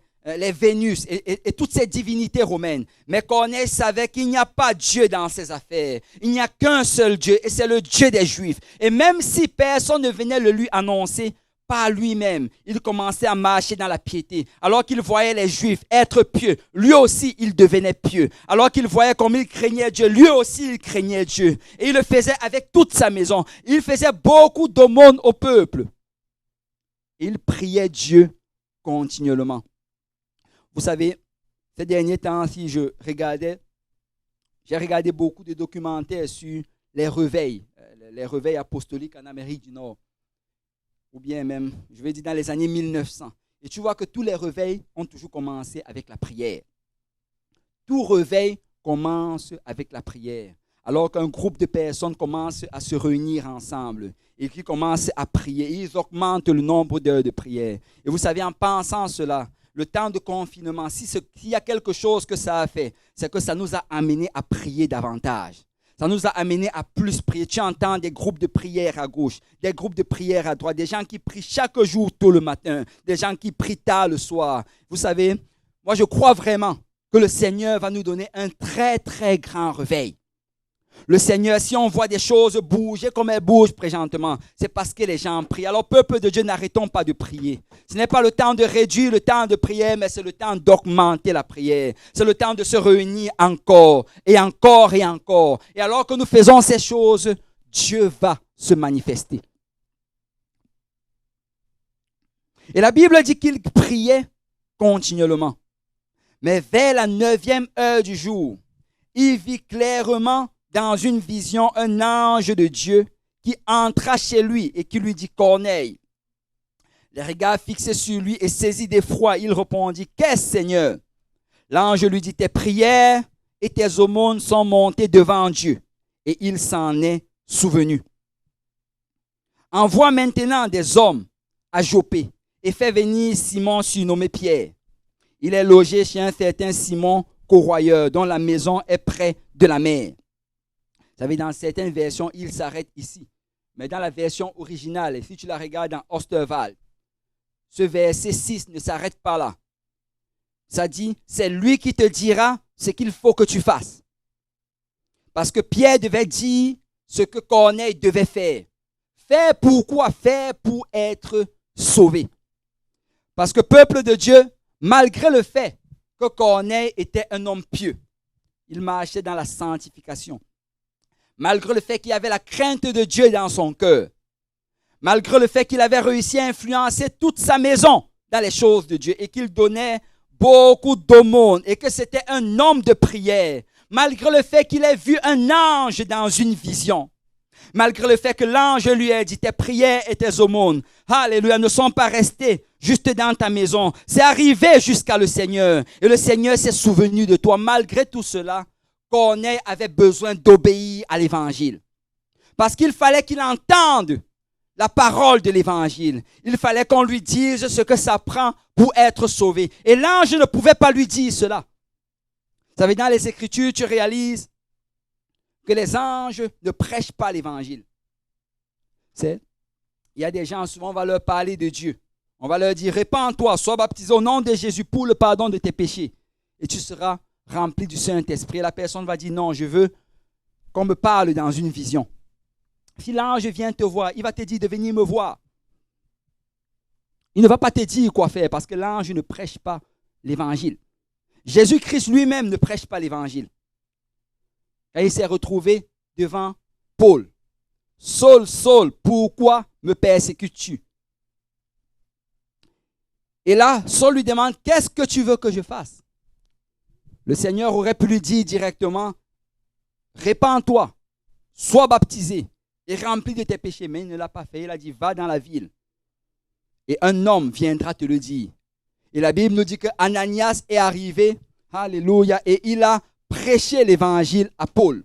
Vénus et toutes ces divinités romaines. Mais Corneille savait qu'il n'y a pas Dieu dans ses affaires. Il n'y a qu'un seul Dieu et c'est le Dieu des Juifs. Et même si personne ne venait le lui annoncer, par lui-même, il commençait à marcher dans la piété. Alors qu'il voyait les Juifs être pieux, lui aussi, il devenait pieux. Alors qu'il voyait comme il craignait Dieu, lui aussi, il craignait Dieu. Et il le faisait avec toute sa maison. Il faisait beaucoup d'aumônes au peuple. Il priait Dieu continuellement. Vous savez, ces derniers temps, si j'ai regardé beaucoup de documentaires sur les réveils apostoliques en Amérique du Nord. Ou bien même, je vais dire dans les années 1900. Et tu vois que tous les réveils ont toujours commencé avec la prière. Tout réveil commence avec la prière. Alors qu'un groupe de personnes commence à se réunir ensemble et qui commencent à prier, ils augmentent le nombre d'heures de prière. Et vous savez, en pensant cela, le temps de confinement, s'il y a quelque chose que ça a fait, c'est que ça nous a amenés à prier davantage. Ça nous a amenés à plus prier. Tu entends des groupes de prière à gauche, des groupes de prière à droite, des gens qui prient chaque jour tôt le matin, des gens qui prient tard le soir. Vous savez, moi je crois vraiment que le Seigneur va nous donner un très très grand réveil. Le Seigneur, si on voit des choses bouger comme elles bougent présentement, c'est parce que les gens prient. Alors, peuple de Dieu, n'arrêtons pas de prier. Ce n'est pas le temps de réduire le temps de prière, mais c'est le temps d'augmenter la prière. C'est le temps de se réunir encore et encore et encore. Et alors que nous faisons ces choses, Dieu va se manifester. Et la Bible dit qu'il priait continuellement. Mais vers la 9e heure du jour, il vit clairement dans une vision un ange de Dieu qui entra chez lui et qui lui dit « Corneille ». Les regards fixés sur lui et saisi d'effroi, il répondit « Qu'est-ce, Seigneur ?» L'ange lui dit « Tes prières et tes aumônes sont montées devant Dieu. » Et il s'en est souvenu. « Envoie maintenant des hommes à Joppé et fais venir Simon surnommé Pierre. Il est logé chez un certain Simon corroyeur dont la maison est près de la mer. » Vous savez, dans certaines versions, il s'arrête ici. Mais dans la version originale, et si tu la regardes dans Osterwald, ce verset 6 ne s'arrête pas là. Ça dit, c'est lui qui te dira ce qu'il faut que tu fasses. Parce que Pierre devait dire ce que Corneille devait faire. Faire pourquoi? Faire pour être sauvé. Parce que peuple de Dieu, malgré le fait que Corneille était un homme pieux, il marchait dans la sanctification. Malgré le fait qu'il avait la crainte de Dieu dans son cœur, malgré le fait qu'il avait réussi à influencer toute sa maison dans les choses de Dieu et qu'il donnait beaucoup d'aumônes et que c'était un homme de prière, malgré le fait qu'il ait vu un ange dans une vision, malgré le fait que l'ange lui ait dit tes prières et tes aumônes, alléluia, ne sont pas restées juste dans ta maison, c'est arrivé jusqu'à le Seigneur et le Seigneur s'est souvenu de toi. Malgré tout cela, Corneille avait besoin d'obéir à l'évangile. Parce qu'il fallait qu'il entende la parole de l'évangile. Il fallait qu'on lui dise ce que ça prend pour être sauvé. Et l'ange ne pouvait pas lui dire cela. Vous savez, dans les Écritures, tu réalises que les anges ne prêchent pas l'évangile. Il y a des gens, souvent on va leur parler de Dieu. On va leur dire, répands-toi, sois baptisé au nom de Jésus pour le pardon de tes péchés. Et tu seras rempli du Saint-Esprit. La personne va dire, non, je veux qu'on me parle dans une vision. Si l'ange vient te voir, il va te dire de venir me voir. Il ne va pas te dire quoi faire parce que l'ange ne prêche pas l'évangile. Jésus-Christ lui-même ne prêche pas l'évangile. Quand il s'est retrouvé devant Paul. Saul, Saul, pourquoi me persécutes-tu? Et là, Saul lui demande, qu'est-ce que tu veux que je fasse? Le Seigneur aurait pu lui dire directement, répands-toi, sois baptisé et rempli de tes péchés. Mais il ne l'a pas fait. Il a dit, va dans la ville et un homme viendra te le dire. Et la Bible nous dit que Ananias est arrivé, alléluia, et il a prêché l'évangile à Paul.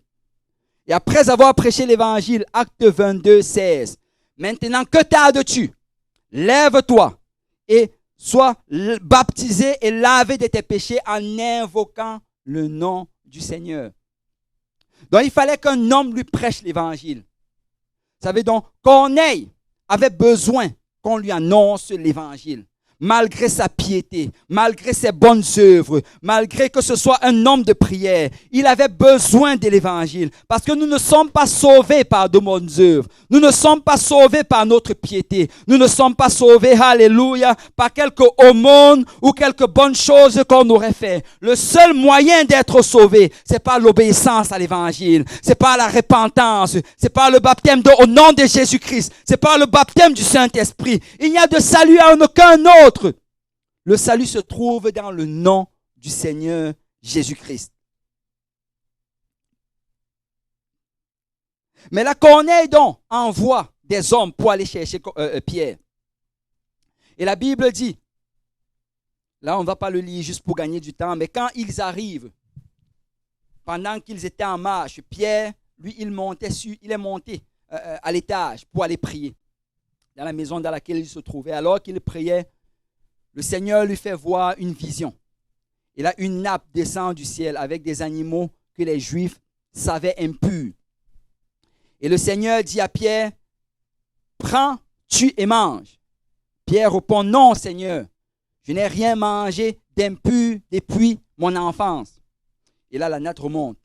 Et après avoir prêché l'évangile, acte 22, 16, maintenant que tardes-tu? Lève-toi et sois baptisé et lavé de tes péchés en invoquant le nom du Seigneur. Donc il fallait qu'un homme lui prêche l'évangile. Vous savez donc, Corneille avait besoin qu'on lui annonce l'évangile. malgré sa piété, malgré ses bonnes œuvres, malgré que ce soit un homme de prière, il avait besoin de l'évangile. Parce que nous ne sommes pas sauvés par de bonnes œuvres. Nous ne sommes pas sauvés par notre piété. Nous ne sommes pas sauvés, alléluia, par quelques aumônes ou quelques bonnes choses qu'on aurait fait. Le seul moyen d'être sauvé, c'est par l'obéissance à l'évangile. C'est par la repentance. C'est par le baptême au nom de Jésus-Christ. C'est par le baptême du Saint-Esprit. Il n'y a de salut en aucun autre. Le salut se trouve dans le nom du Seigneur Jésus-Christ. Mais la Corneille donc envoie des hommes pour aller chercher Pierre. Et la Bible dit, là on ne va pas le lire juste pour gagner du temps, mais quand ils arrivent, pendant qu'ils étaient en marche, Pierre, lui, il est monté à l'étage pour aller prier dans la maison dans laquelle il se trouvait. Alors qu'il priait, le Seigneur lui fait voir une vision. Et là, une nappe descend du ciel avec des animaux que les Juifs savaient impurs. Et le Seigneur dit à Pierre, prends, tue et mange. Pierre répond, non Seigneur, je n'ai rien mangé d'impur depuis mon enfance. Et là, la natte remonte.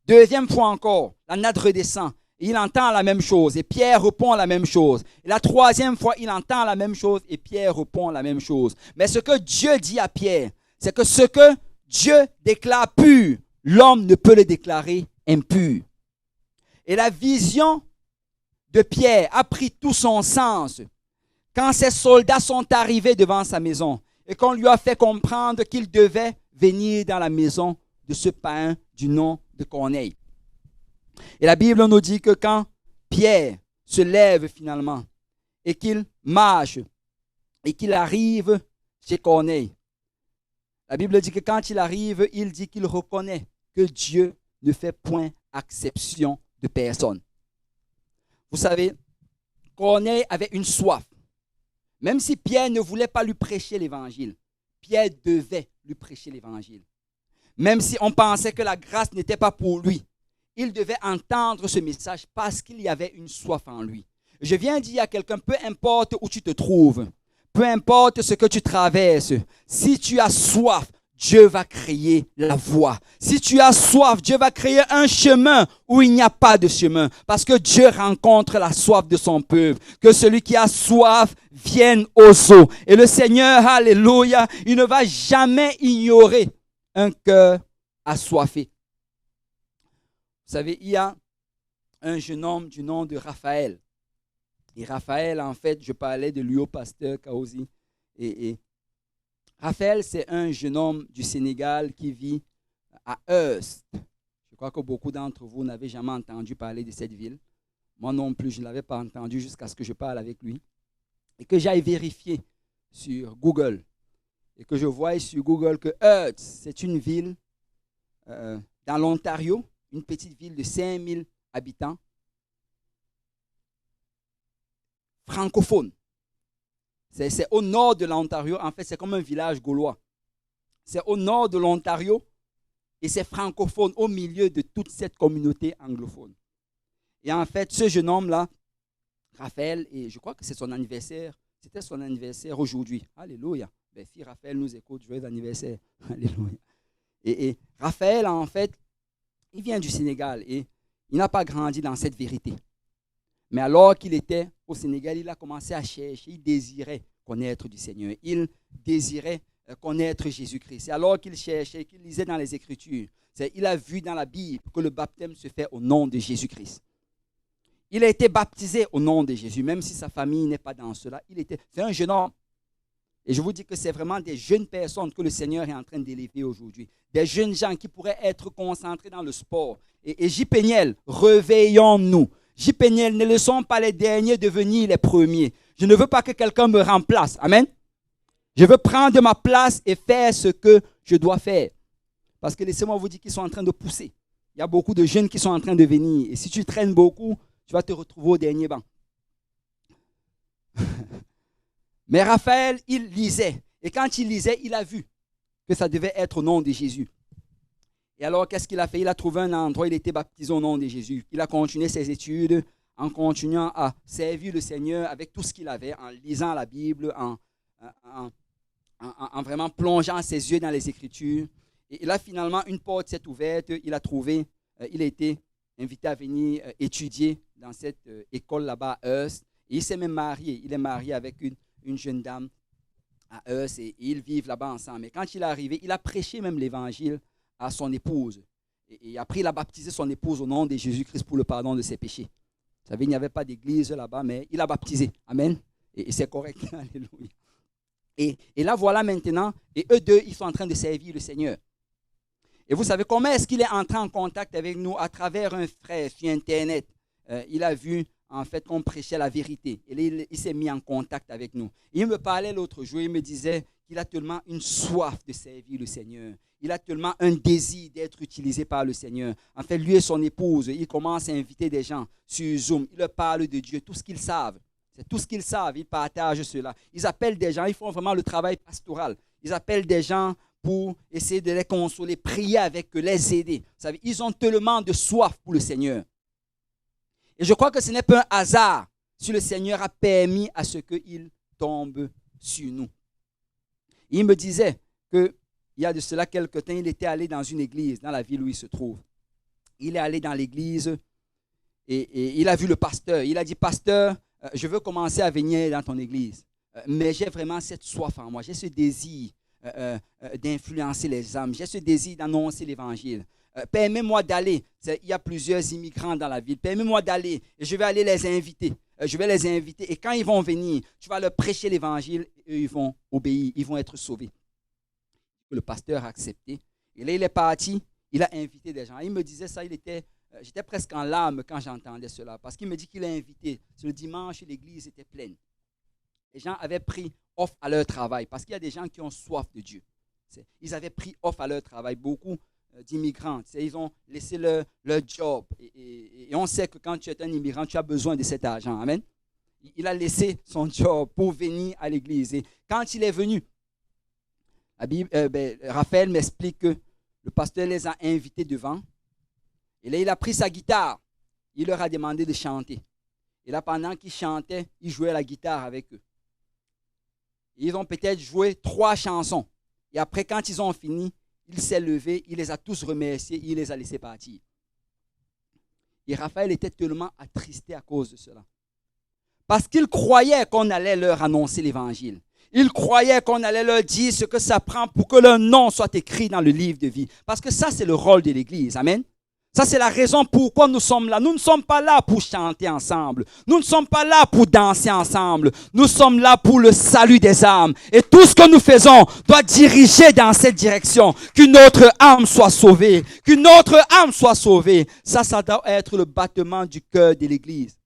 Deuxième fois encore, la natte redescend. Et il entend la même chose. Et Pierre répond la même chose. Et la troisième fois, il entend la même chose. Et Pierre répond la même chose. Mais ce que Dieu dit à Pierre, c'est que ce que Dieu déclare pur, l'homme ne peut le déclarer impur. Et la vision de Pierre a pris tout son sens quand ses soldats sont arrivés devant sa maison et qu'on lui a fait comprendre qu'il devait venir dans la maison de ce païen du nom de Corneille. Et la Bible nous dit que quand Pierre se lève finalement et qu'il marche et qu'il arrive chez Corneille, la Bible dit que quand il arrive, il dit qu'il reconnaît que Dieu ne fait point exception de personne. Vous savez, Corneille avait une soif. Même si Pierre ne voulait pas lui prêcher l'évangile, Pierre devait lui prêcher l'évangile. Même si on pensait que la grâce n'était pas pour lui, il devait entendre ce message parce qu'il y avait une soif en lui. Je viens dire à quelqu'un, peu importe où tu te trouves, peu importe ce que tu traverses, si tu as soif, Dieu va créer la voie. Si tu as soif, Dieu va créer un chemin où il n'y a pas de chemin. Parce que Dieu rencontre la soif de son peuple. Que celui qui a soif vienne aux eaux. Et le Seigneur, alléluia, il ne va jamais ignorer un cœur assoiffé. Vous savez, il y a un jeune homme du nom de Raphaël. Et Raphaël, en fait, je parlais de lui au pasteur Kaosi. Et Raphaël, c'est un jeune homme du Sénégal qui vit à Heust. Je crois que beaucoup d'entre vous n'avez jamais entendu parler de cette ville. Moi non plus, je ne l'avais pas entendu jusqu'à ce que je parle avec lui. Et que j'aille vérifier sur Google. Et que je voie sur Google que Heust, c'est une ville dans l'Ontario, une petite ville de 5000 habitants, francophone. C'est au nord de l'Ontario. En fait, c'est comme un village gaulois. C'est au nord de l'Ontario et c'est francophone au milieu de toute cette communauté anglophone. Et en fait, ce jeune homme-là, Raphaël, et je crois que c'est son anniversaire, c'était son anniversaire aujourd'hui. Alléluia. Ben, si Raphaël nous écoute, joyeux anniversaire. Alléluia. Et Raphaël, en fait, il vient du Sénégal et il n'a pas grandi dans cette vérité. Mais alors qu'il était au Sénégal, il a commencé à chercher, il désirait connaître du Seigneur. Il désirait connaître Jésus-Christ. Et alors qu'il cherchait, qu'il lisait dans les Écritures, il a vu dans la Bible que le baptême se fait au nom de Jésus-Christ. Il a été baptisé au nom de Jésus, même si sa famille n'est pas dans cela. C'est un jeune homme. Et je vous dis que c'est vraiment des jeunes personnes que le Seigneur est en train d'élever aujourd'hui. Des jeunes gens qui pourraient être concentrés dans le sport. Et J. Péniel, réveillons-nous. J. Péniel, ne laissons pas les derniers devenir les premiers. Je ne veux pas que quelqu'un me remplace. Amen. Je veux prendre ma place et faire ce que je dois faire. Parce que laissez-moi vous dire qu'ils sont en train de pousser. Il y a beaucoup de jeunes qui sont en train de venir. Et si tu traînes beaucoup, tu vas te retrouver au dernier banc. Mais Raphaël, il lisait. Et quand il lisait, il a vu que ça devait être au nom de Jésus. Et alors, qu'est-ce qu'il a fait? Il a trouvé un endroit, il était baptisé au nom de Jésus. Il a continué ses études en continuant à servir le Seigneur avec tout ce qu'il avait, en lisant la Bible, en en vraiment plongeant ses yeux dans les Écritures. Et là, finalement, une porte s'est ouverte. Il a été invité à venir étudier dans cette école là-bas à Hearst. Et il s'est même marié. Il est marié avec une jeune dame à Hearst et ils vivent là-bas ensemble. Et quand il est arrivé, il a prêché même l'Évangile à son épouse. Et après, il a baptisé son épouse au nom de Jésus-Christ pour le pardon de ses péchés. Vous savez, il n'y avait pas d'église là-bas, mais il a baptisé. Amen. Et c'est correct. Alléluia. Et là, voilà maintenant, et eux deux, ils sont en train de servir le Seigneur. Et vous savez comment est-ce qu'il est entré en contact avec nous? À travers un frère sur Internet. Il a vu, en fait, qu'on prêchait la vérité. Et il s'est mis en contact avec nous. Et il me parlait l'autre jour, il me disait qu'il a tellement une soif de servir le Seigneur. Il a tellement un désir d'être utilisé par le Seigneur. En fait, lui et son épouse, ils commencent à inviter des gens sur Zoom. Ils leur parlent de Dieu, tout ce qu'ils savent. C'est tout ce qu'ils savent, ils partagent cela. Ils appellent des gens, ils font vraiment le travail pastoral. Ils appellent des gens pour essayer de les consoler, prier avec eux, les aider. Vous savez, ils ont tellement de soif pour le Seigneur. Et je crois que ce n'est pas un hasard si le Seigneur a permis à ce qu'il tombe sur nous. Il me disait qu'il y a de cela quelque temps, il était allé dans une église, dans la ville où il se trouve. Il est allé dans l'église et il a vu le pasteur. Il a dit, pasteur, je veux commencer à venir dans ton église, mais j'ai vraiment cette soif en moi, j'ai ce désir d'influencer les âmes, j'ai ce désir d'annoncer l'évangile. Permets-moi d'aller, il y a plusieurs immigrants dans la ville, permets-moi d'aller et je vais aller les inviter. Je vais les inviter et quand ils vont venir, tu vas leur prêcher l'évangile et eux, ils vont obéir, ils vont être sauvés. Le pasteur a accepté et là il est parti, il a invité des gens. Il me disait ça, j'étais presque en larmes quand j'entendais cela parce qu'il me dit qu'il a invité. Le dimanche, l'église était pleine. Les gens avaient pris off à leur travail parce qu'il y a des gens qui ont soif de Dieu. Ils avaient pris off à leur travail. Beaucoup d'immigrants, ils ont laissé leur job. Et on sait que quand tu es un immigrant, tu as besoin de cet argent. Amen. Il a laissé son job pour venir à l'église. Et quand il est venu, Raphaël m'explique que le pasteur les a invités devant. Et là, il a pris sa guitare. Il leur a demandé de chanter. Et là, pendant qu'ils chantaient, il jouait la guitare avec eux. Ils ont peut-être joué 3 chansons. Et après, quand ils ont fini, il s'est levé, il les a tous remerciés, il les a laissés partir. Et Raphaël était tellement attristé à cause de cela. Parce qu'il croyait qu'on allait leur annoncer l'évangile. Il croyait qu'on allait leur dire ce que ça prend pour que leur nom soit écrit dans le livre de vie. Parce que ça, c'est le rôle de l'Église. Amen. Ça, c'est la raison pourquoi nous sommes là. Nous ne sommes pas là pour chanter ensemble. Nous ne sommes pas là pour danser ensemble. Nous sommes là pour le salut des âmes. Et tout ce que nous faisons doit diriger dans cette direction. Qu'une autre âme soit sauvée. Qu'une autre âme soit sauvée. Ça doit être le battement du cœur de l'Église.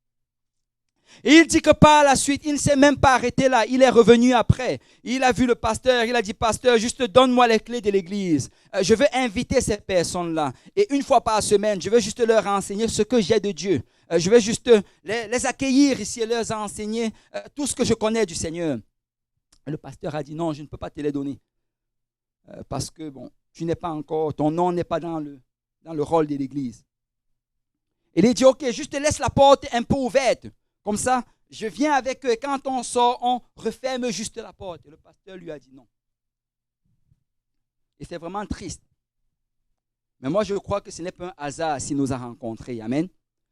Et il dit que par la suite, il ne s'est même pas arrêté là. Il est revenu après. Il a vu le pasteur. Il a dit, pasteur, juste donne-moi les clés de l'église. Je veux inviter ces personnes-là. Et une fois par semaine, je veux juste leur enseigner ce que j'ai de Dieu. Je veux juste les accueillir ici et leur enseigner tout ce que je connais du Seigneur. Et le pasteur a dit, non, je ne peux pas te les donner. Parce que, tu n'es pas encore, ton nom n'est pas dans le rôle de l'église. Il a dit, ok, juste laisse la porte un peu ouverte. Comme ça, je viens avec eux et quand on sort, on referme juste la porte. Et le pasteur lui a dit non. Et c'est vraiment triste. Mais moi, je crois que ce n'est pas un hasard s'il nous a rencontrés. Amen.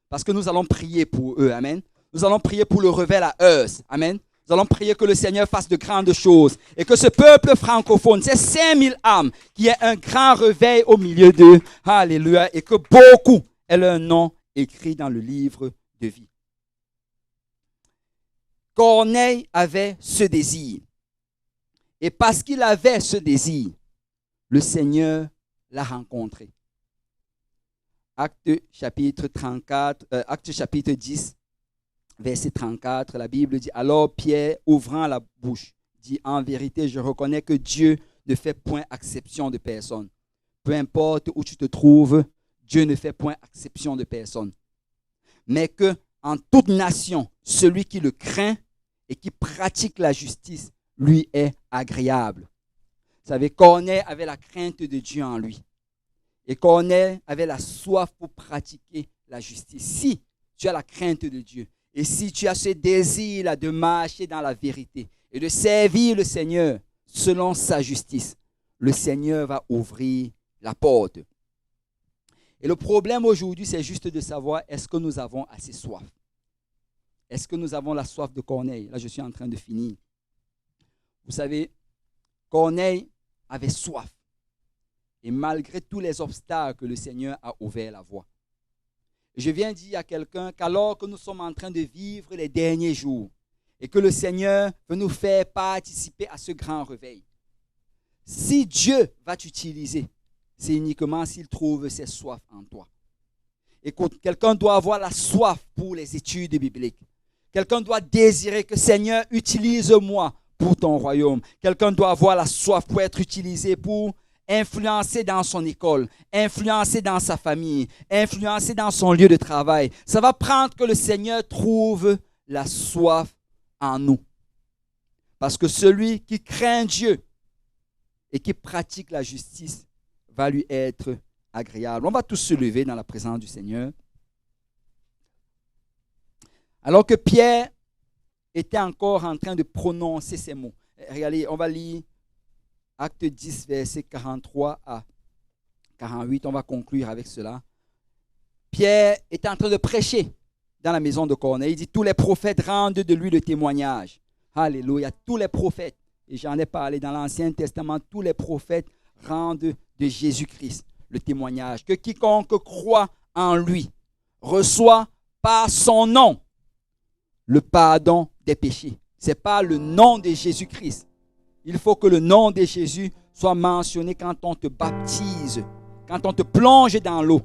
Parce que nous allons prier pour eux. Amen. Nous allons prier pour le réveil à Hearst. Amen. Nous allons prier que le Seigneur fasse de grandes choses. Et que ce peuple francophone, ces 5000 âmes, qu'il y ait un grand réveil au milieu d'eux. Alléluia. Et que beaucoup aient leur nom écrit dans le livre de vie. Corneille avait ce désir. Et parce qu'il avait ce désir, le Seigneur l'a rencontré. Acte chapitre 10, verset 34, la Bible dit, alors Pierre, ouvrant la bouche, dit, en vérité, je reconnais que Dieu ne fait point exception de personne. Peu importe où tu te trouves, Dieu ne fait point exception de personne. Mais que en toute nation, celui qui le craint et qui pratique la justice, lui est agréable. Vous savez, Corneille avait la crainte de Dieu en lui. Et Corneille avait la soif pour pratiquer la justice. Si tu as la crainte de Dieu, et si tu as ce désir-là de marcher dans la vérité et de servir le Seigneur, selon sa justice, le Seigneur va ouvrir la porte. Et le problème aujourd'hui, c'est juste de savoir, est-ce que nous avons assez soif? Est-ce que nous avons la soif de Corneille? Là, je suis en train de finir. Vous savez, Corneille avait soif. Et malgré tous les obstacles, le Seigneur a ouvert la voie. Je viens dire à quelqu'un qu'alors que nous sommes en train de vivre les derniers jours et que le Seigneur veut nous faire participer à ce grand réveil, si Dieu va t'utiliser, c'est uniquement s'il trouve ses soifs en toi. Écoute, quelqu'un doit avoir la soif pour les études bibliques. Quelqu'un doit désirer que Seigneur, utilise-moi pour ton royaume. Quelqu'un doit avoir la soif pour être utilisé pour influencer dans son école, influencer dans sa famille, influencer dans son lieu de travail. Ça va prendre que le Seigneur trouve la soif en nous. Parce que celui qui craint Dieu et qui pratique la justice va lui être agréable. On va tous se lever dans la présence du Seigneur. Alors que Pierre était encore en train de prononcer ces mots. Regardez, on va lire Acte 10, versets 43 à 48. On va conclure avec cela. Pierre était en train de prêcher dans la maison de Corneille. Il dit, tous les prophètes rendent de lui le témoignage. Alléluia, tous les prophètes. Et j'en ai parlé dans l'Ancien Testament, tous les prophètes rendent de Jésus-Christ le témoignage. Que quiconque croit en lui reçoit par son nom le pardon des péchés. Ce n'est pas le nom de Jésus-Christ. Il faut que le nom de Jésus soit mentionné quand on te baptise, quand on te plonge dans l'eau.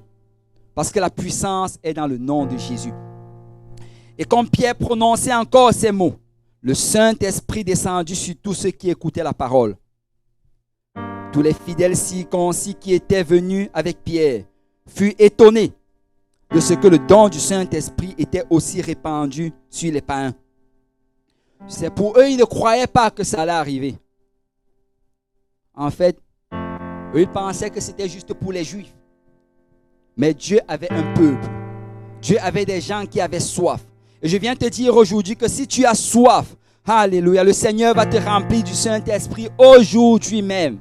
Parce que la puissance est dans le nom de Jésus. Et comme Pierre prononçait encore ces mots, le Saint-Esprit descendit sur tous ceux qui écoutaient la parole. Tous les fidèles circoncis qui étaient venus avec Pierre furent étonnés de ce que le don du Saint-Esprit était aussi répandu sur les païens. C'est pour eux, ils ne croyaient pas que ça allait arriver. En fait, eux, ils pensaient que c'était juste pour les Juifs. Mais Dieu avait un peuple. Dieu avait des gens qui avaient soif. Et je viens te dire aujourd'hui que si tu as soif, alléluia, le Seigneur va te remplir du Saint-Esprit aujourd'hui même.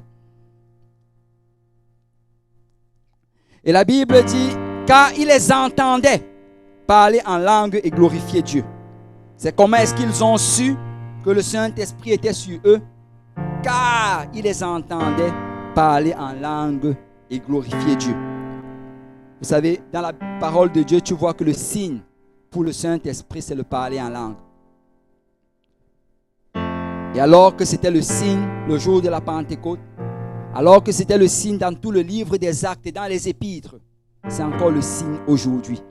Et la Bible dit, car ils les entendaient parler en langue et glorifier Dieu. C'est comment est-ce qu'ils ont su que le Saint-Esprit était sur eux? Car ils les entendaient parler en langue et glorifier Dieu. Vous savez, dans la parole de Dieu, tu vois que le signe pour le Saint-Esprit, c'est le parler en langue. Et alors que c'était le signe le jour de la Pentecôte, alors que c'était le signe dans tout le livre des Actes et dans les Épîtres, c'est encore le signe aujourd'hui.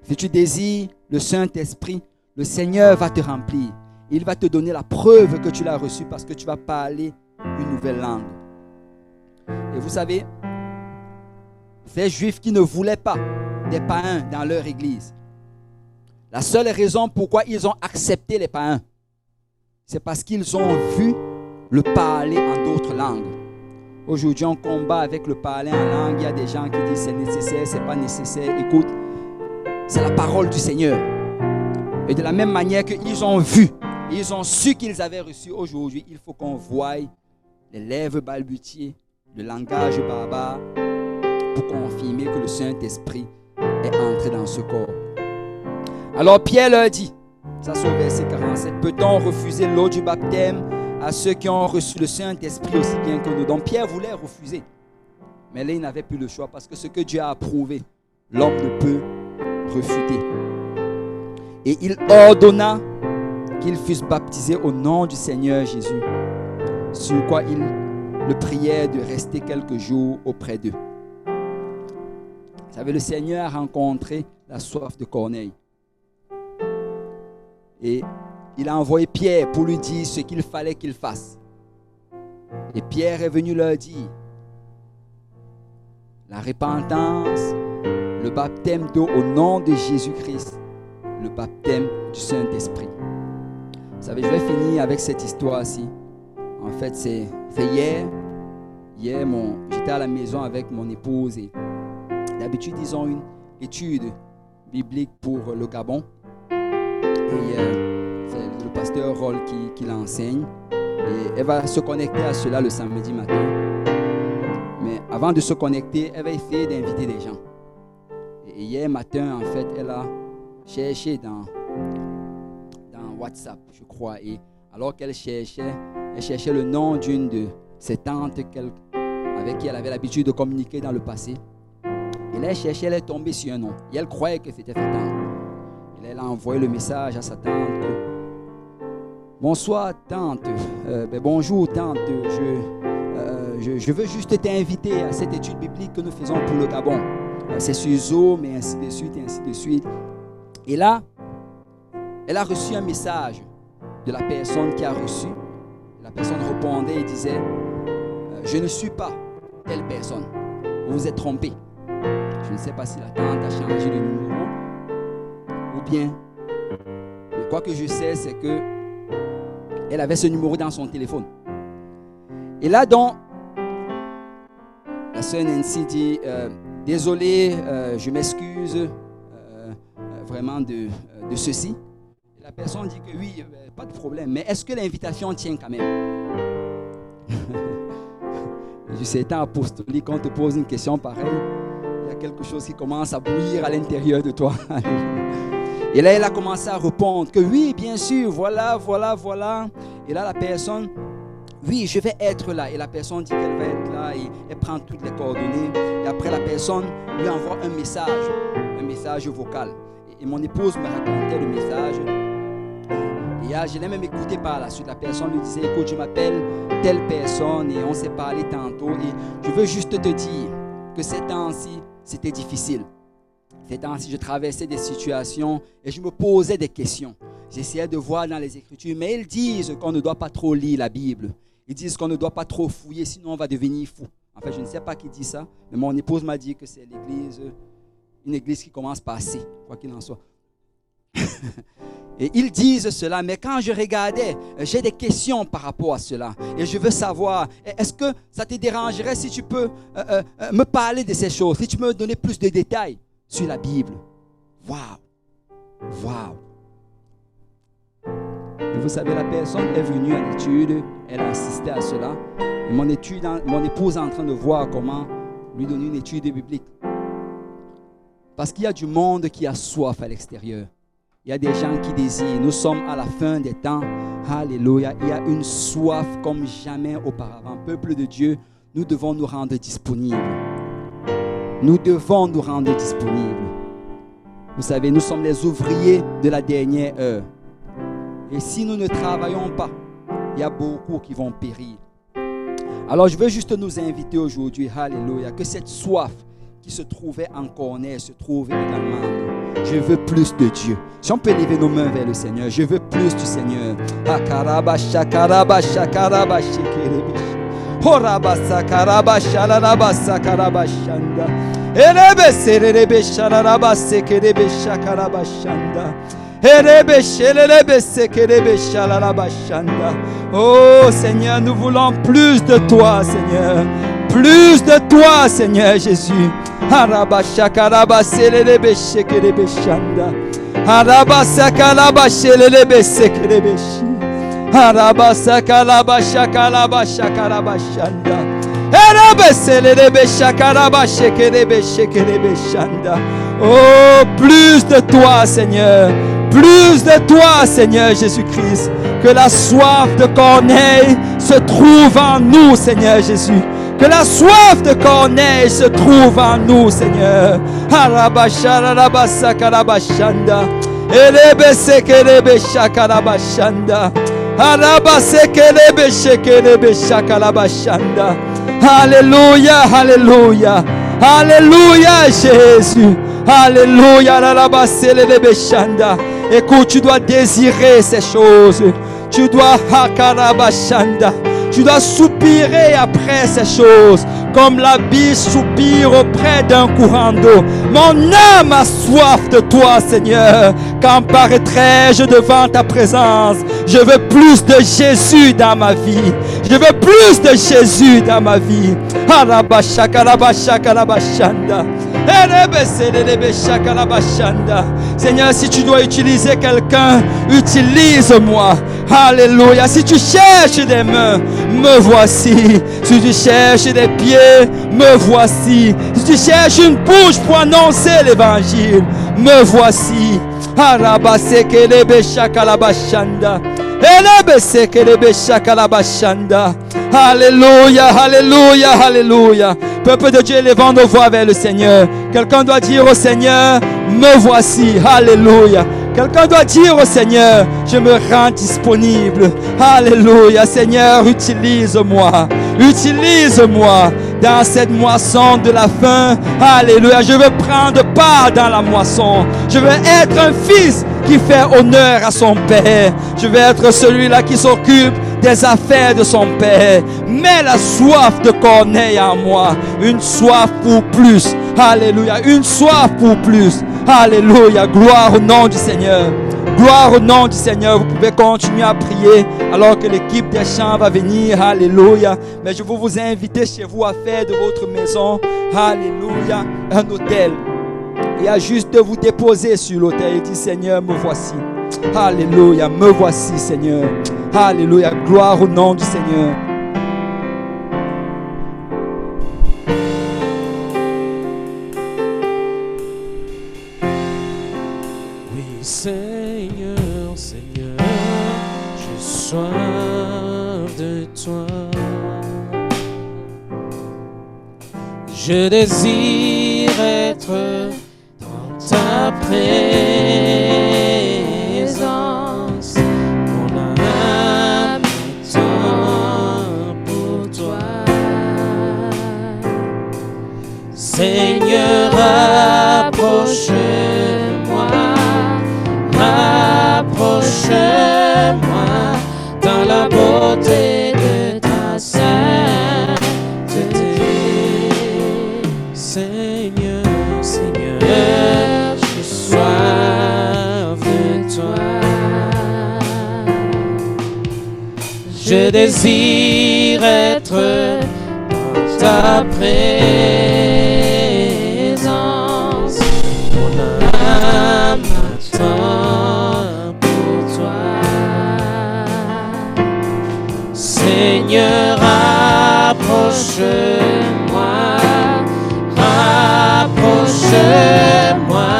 Si tu désires le Saint-Esprit, le Seigneur va te remplir. Il va te donner la preuve que tu l'as reçu parce que tu vas parler une nouvelle langue. Et vous savez, ces Juifs qui ne voulaient pas des païens dans leur église, la seule raison pourquoi ils ont accepté les païens, c'est parce qu'ils ont vu le parler en d'autres langues. Aujourd'hui, on combat avec le parler en langue. Il y a des gens qui disent c'est nécessaire, c'est pas nécessaire. Écoute, c'est la parole du Seigneur. Et de la même manière qu'ils ont vu, ils ont su qu'ils avaient reçu aujourd'hui, il faut qu'on voie les lèvres balbutiées, le langage barbare, pour confirmer que le Saint-Esprit est entré dans ce corps. Alors Pierre leur dit, ça c'est au verset 47, peut-on refuser l'eau du baptême à ceux qui ont reçu le Saint-Esprit aussi bien que nous? Donc Pierre voulait refuser, mais là il n'avait plus le choix parce que ce que Dieu a approuvé, l'homme ne peut refuter. Et il ordonna qu'ils fussent baptisés au nom du Seigneur Jésus, sur quoi il le priait de rester quelques jours auprès d'eux. Vous savez, le Seigneur a rencontré la soif de Corneille. Et il a envoyé Pierre pour lui dire ce qu'il fallait qu'il fasse. Et Pierre est venu leur dire la repentance, le baptême d'eau au nom de Jésus-Christ, le baptême du Saint-Esprit. Vous savez, je vais finir avec cette histoire-ci. En fait, c'est hier. Hier, j'étais à la maison avec mon épouse et d'habitude, ils ont une étude biblique pour le Gabon. Et c'est le pasteur Roll qui l'enseigne. Et elle va se connecter à cela le samedi matin. Mais avant de se connecter, elle va essayer d'inviter des gens. Et hier matin, en fait, elle a cherché dans WhatsApp, je crois. Et alors qu'elle cherchait, elle cherchait le nom d'une de ses tantes avec qui elle avait l'habitude de communiquer dans le passé. Et là, elle cherchait, elle est tombée sur un nom. Et elle croyait que c'était sa tante. Et là, elle a envoyé le message à sa tante. Bonsoir, tante. Bonjour, tante. Je veux juste t'inviter à cette étude biblique que nous faisons pour le Gabon. C'est sur Zoom, et ainsi de suite, et ainsi de suite. Et là, elle a reçu un message de la personne qui a reçu. La personne répondait et disait je ne suis pas telle personne. Vous vous êtes trompé. Je ne sais pas si la tante a changé de numéro ou bien. Mais quoi que je sais, c'est que elle avait ce numéro dans son téléphone. Et là, donc, la sœur Nancy dit désolé, je m'excuse vraiment de ceci. Et la personne dit que oui, pas de problème, mais est-ce que l'invitation tient quand même? Je sais, étant apostolique, quand on te pose une question pareille, il y a quelque chose qui commence à bouillir à l'intérieur de toi. Et là, elle a commencé à répondre que oui, bien sûr, voilà. Et là, la personne, oui, je vais être là. Et la personne dit qu'elle va être là et elle prend toutes les coordonnées. Et après, la personne lui envoie un message vocal. Et mon épouse me racontait le message. Et je l'ai même écouté par la suite. La personne lui disait, écoute, je m'appelle telle personne et on s'est parlé tantôt. Et je veux juste te dire que ces temps-ci, c'était difficile. Ces temps-ci, je traversais des situations et je me posais des questions. J'essayais de voir dans les Écritures, mais ils disent qu'on ne doit pas trop lire la Bible. Ils disent qu'on ne doit pas trop fouiller, sinon on va devenir fou. En fait, je ne sais pas qui dit ça, mais mon épouse m'a dit que c'est une église qui commence par C, quoi qu'il en soit. Et ils disent cela, mais quand je regardais, j'ai des questions par rapport à cela. Et je veux savoir, est-ce que ça te dérangerait si tu peux me parler de ces choses, si tu peux me donner plus de détails sur la Bible? Waouh. Et vous savez, la personne est venue à l'étude, elle a assisté à cela. Et mon épouse est en train de voir comment lui donner une étude biblique. Parce qu'il y a du monde qui a soif à l'extérieur. Il y a des gens qui désirent. Nous sommes à la fin des temps. Alléluia. Il y a une soif comme jamais auparavant. Peuple de Dieu, nous devons nous rendre disponibles. Nous devons nous rendre disponibles. Vous savez, nous sommes les ouvriers de la dernière heure. Et si nous ne travaillons pas, il y a beaucoup qui vont périr. Alors je veux juste nous inviter aujourd'hui, alléluia, que cette soif qui se trouvait en Corneille se trouve également en nous. Je veux plus de Dieu. Si on peut lever nos mains vers le Seigneur, je veux plus du Seigneur. Oh Seigneur, nous voulons plus de toi, Seigneur. Plus de toi, Seigneur Jésus. Oh, plus de toi, Seigneur. Plus de toi, Seigneur Jésus-Christ. Que la soif de Corneille se trouve en nous, Seigneur Jésus. Que la soif de Corneille se trouve en nous, Seigneur. Alléluia, alléluia. Alléluia, Jésus. Alléluia. Écoute, tu dois désirer ces choses. Tu dois tu dois soupirer après ces choses, comme la biche soupire auprès d'un courant d'eau. Mon âme a soif de toi, Seigneur. Quand paraîtrai-je devant ta présence? Je veux plus de Jésus dans ma vie. Je veux plus de Jésus dans ma vie. Seigneur, si tu dois utiliser quelqu'un, utilise-moi. Alléluia. Si tu cherches des mains, me voici. Si tu cherches des pieds, me voici. Si tu cherches une bouche pour annoncer l'évangile, me voici. Alléluia, alléluia, alléluia. Peuple de Dieu, élevons nos voix vers le Seigneur. Quelqu'un doit dire au Seigneur, me voici. Alléluia. Quelqu'un doit dire au Seigneur, je me rends disponible. Alléluia. Seigneur, utilise-moi. Utilise-moi dans cette moisson de la fin. Alléluia. Je veux prendre part dans la moisson. Je veux être un fils qui fait honneur à son Père. Je veux être celui-là qui s'occupe des affaires de son Père. Mets la soif de Corneille en moi. Une soif pour plus. Alléluia. Une soif pour plus. Alléluia. Gloire au nom du Seigneur. Gloire au nom du Seigneur. Vous pouvez continuer à prier alors que l'équipe des chants va venir. Alléluia. Mais je veux vous inviter chez vous à faire de votre maison, alléluia, un autel. Il y a juste de vous déposer sur l'autel et dire, Seigneur, me voici. Alléluia. Me voici, Seigneur. Alléluia. Gloire au nom du Seigneur. Oui, Seigneur, Seigneur, j'ai soif de toi. Je désire être dans ta présence. Mon âme attend pour toi. Seigneur, rapproche-moi, rapproche-moi dans la beauté de ta sainteté. Seigneur, Seigneur, j'ai soif de toi. Je désire être dans ta présence. Mon âme attend pour toi. Seigneur, rapproche-moi, rapproche-moi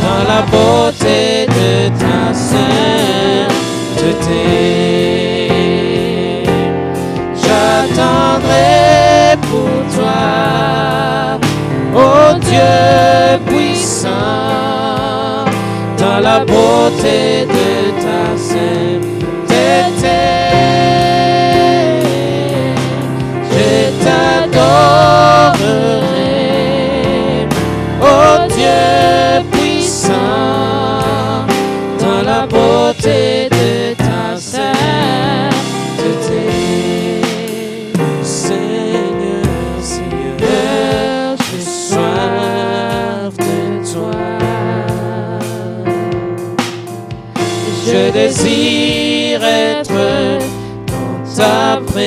dans la beauté de ta sainteté. J'attendrai pour toi, ô Dieu puissant, dans la beauté de ta sainteté. Je t'adorerai, ô Dieu puissant, dans la beauté de ta sainteté. Seigneur, Seigneur, j'ai soif de toi. Je désire être dans ta présence.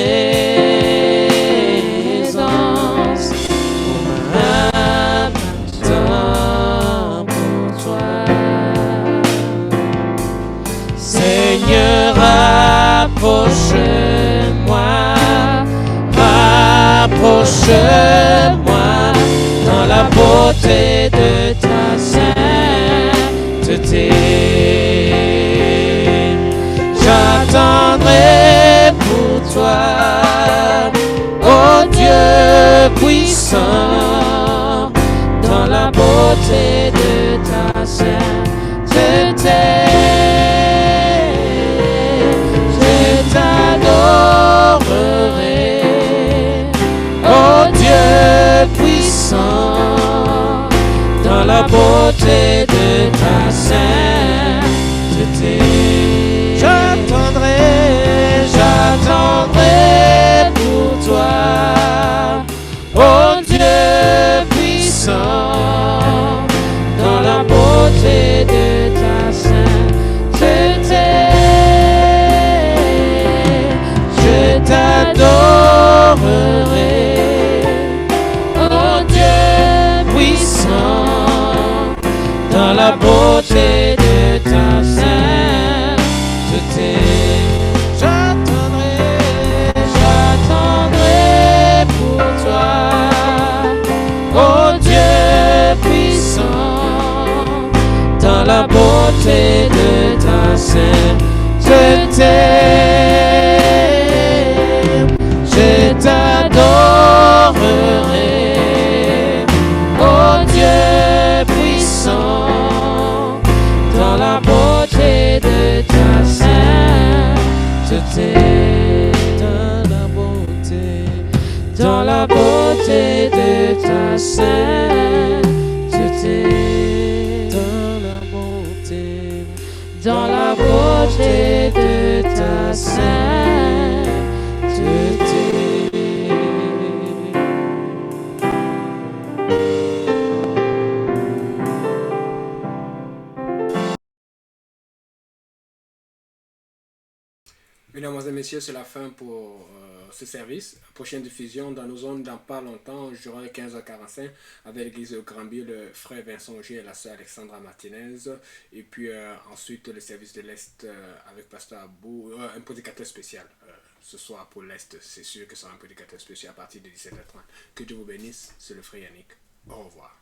Mon âme attend pour toi. Seigneur, rapproche-moi, rapproche-moi dans la beauté de ta sainteté. J'attendrai pour toi, ô Dieu puissant, dans la beauté de ta sainteté. Je t'adorerai, ô Dieu puissant, dans la beauté de ta sainteté. J'attendrai pour toi, ô Dieu puissant, dans la beauté de ta sainteté. Je t'adorerai, ô Dieu puissant, beauté de ta sainteté. Je t'adorerai, ô Dieu puissant, dans la beauté de ta sainteté. Dans la beauté de ta sainteté, dans la beauté de ta sainteté. Mesdames et messieurs, c'est la fin pour ce service. Prochaine diffusion dans nos zones dans pas longtemps, j'aurai 15h45 avec l'église de Granby, le frère Vincent Auger et la sœur Alexandra Martinez. Et puis ensuite le service de l'Est avec Pasteur Abou, un prédicateur spécial. Ce soir pour l'Est, c'est sûr que ce sera un prédicateur spécial à partir de 17h30. Que Dieu vous bénisse, c'est le frère Yannick. Au revoir.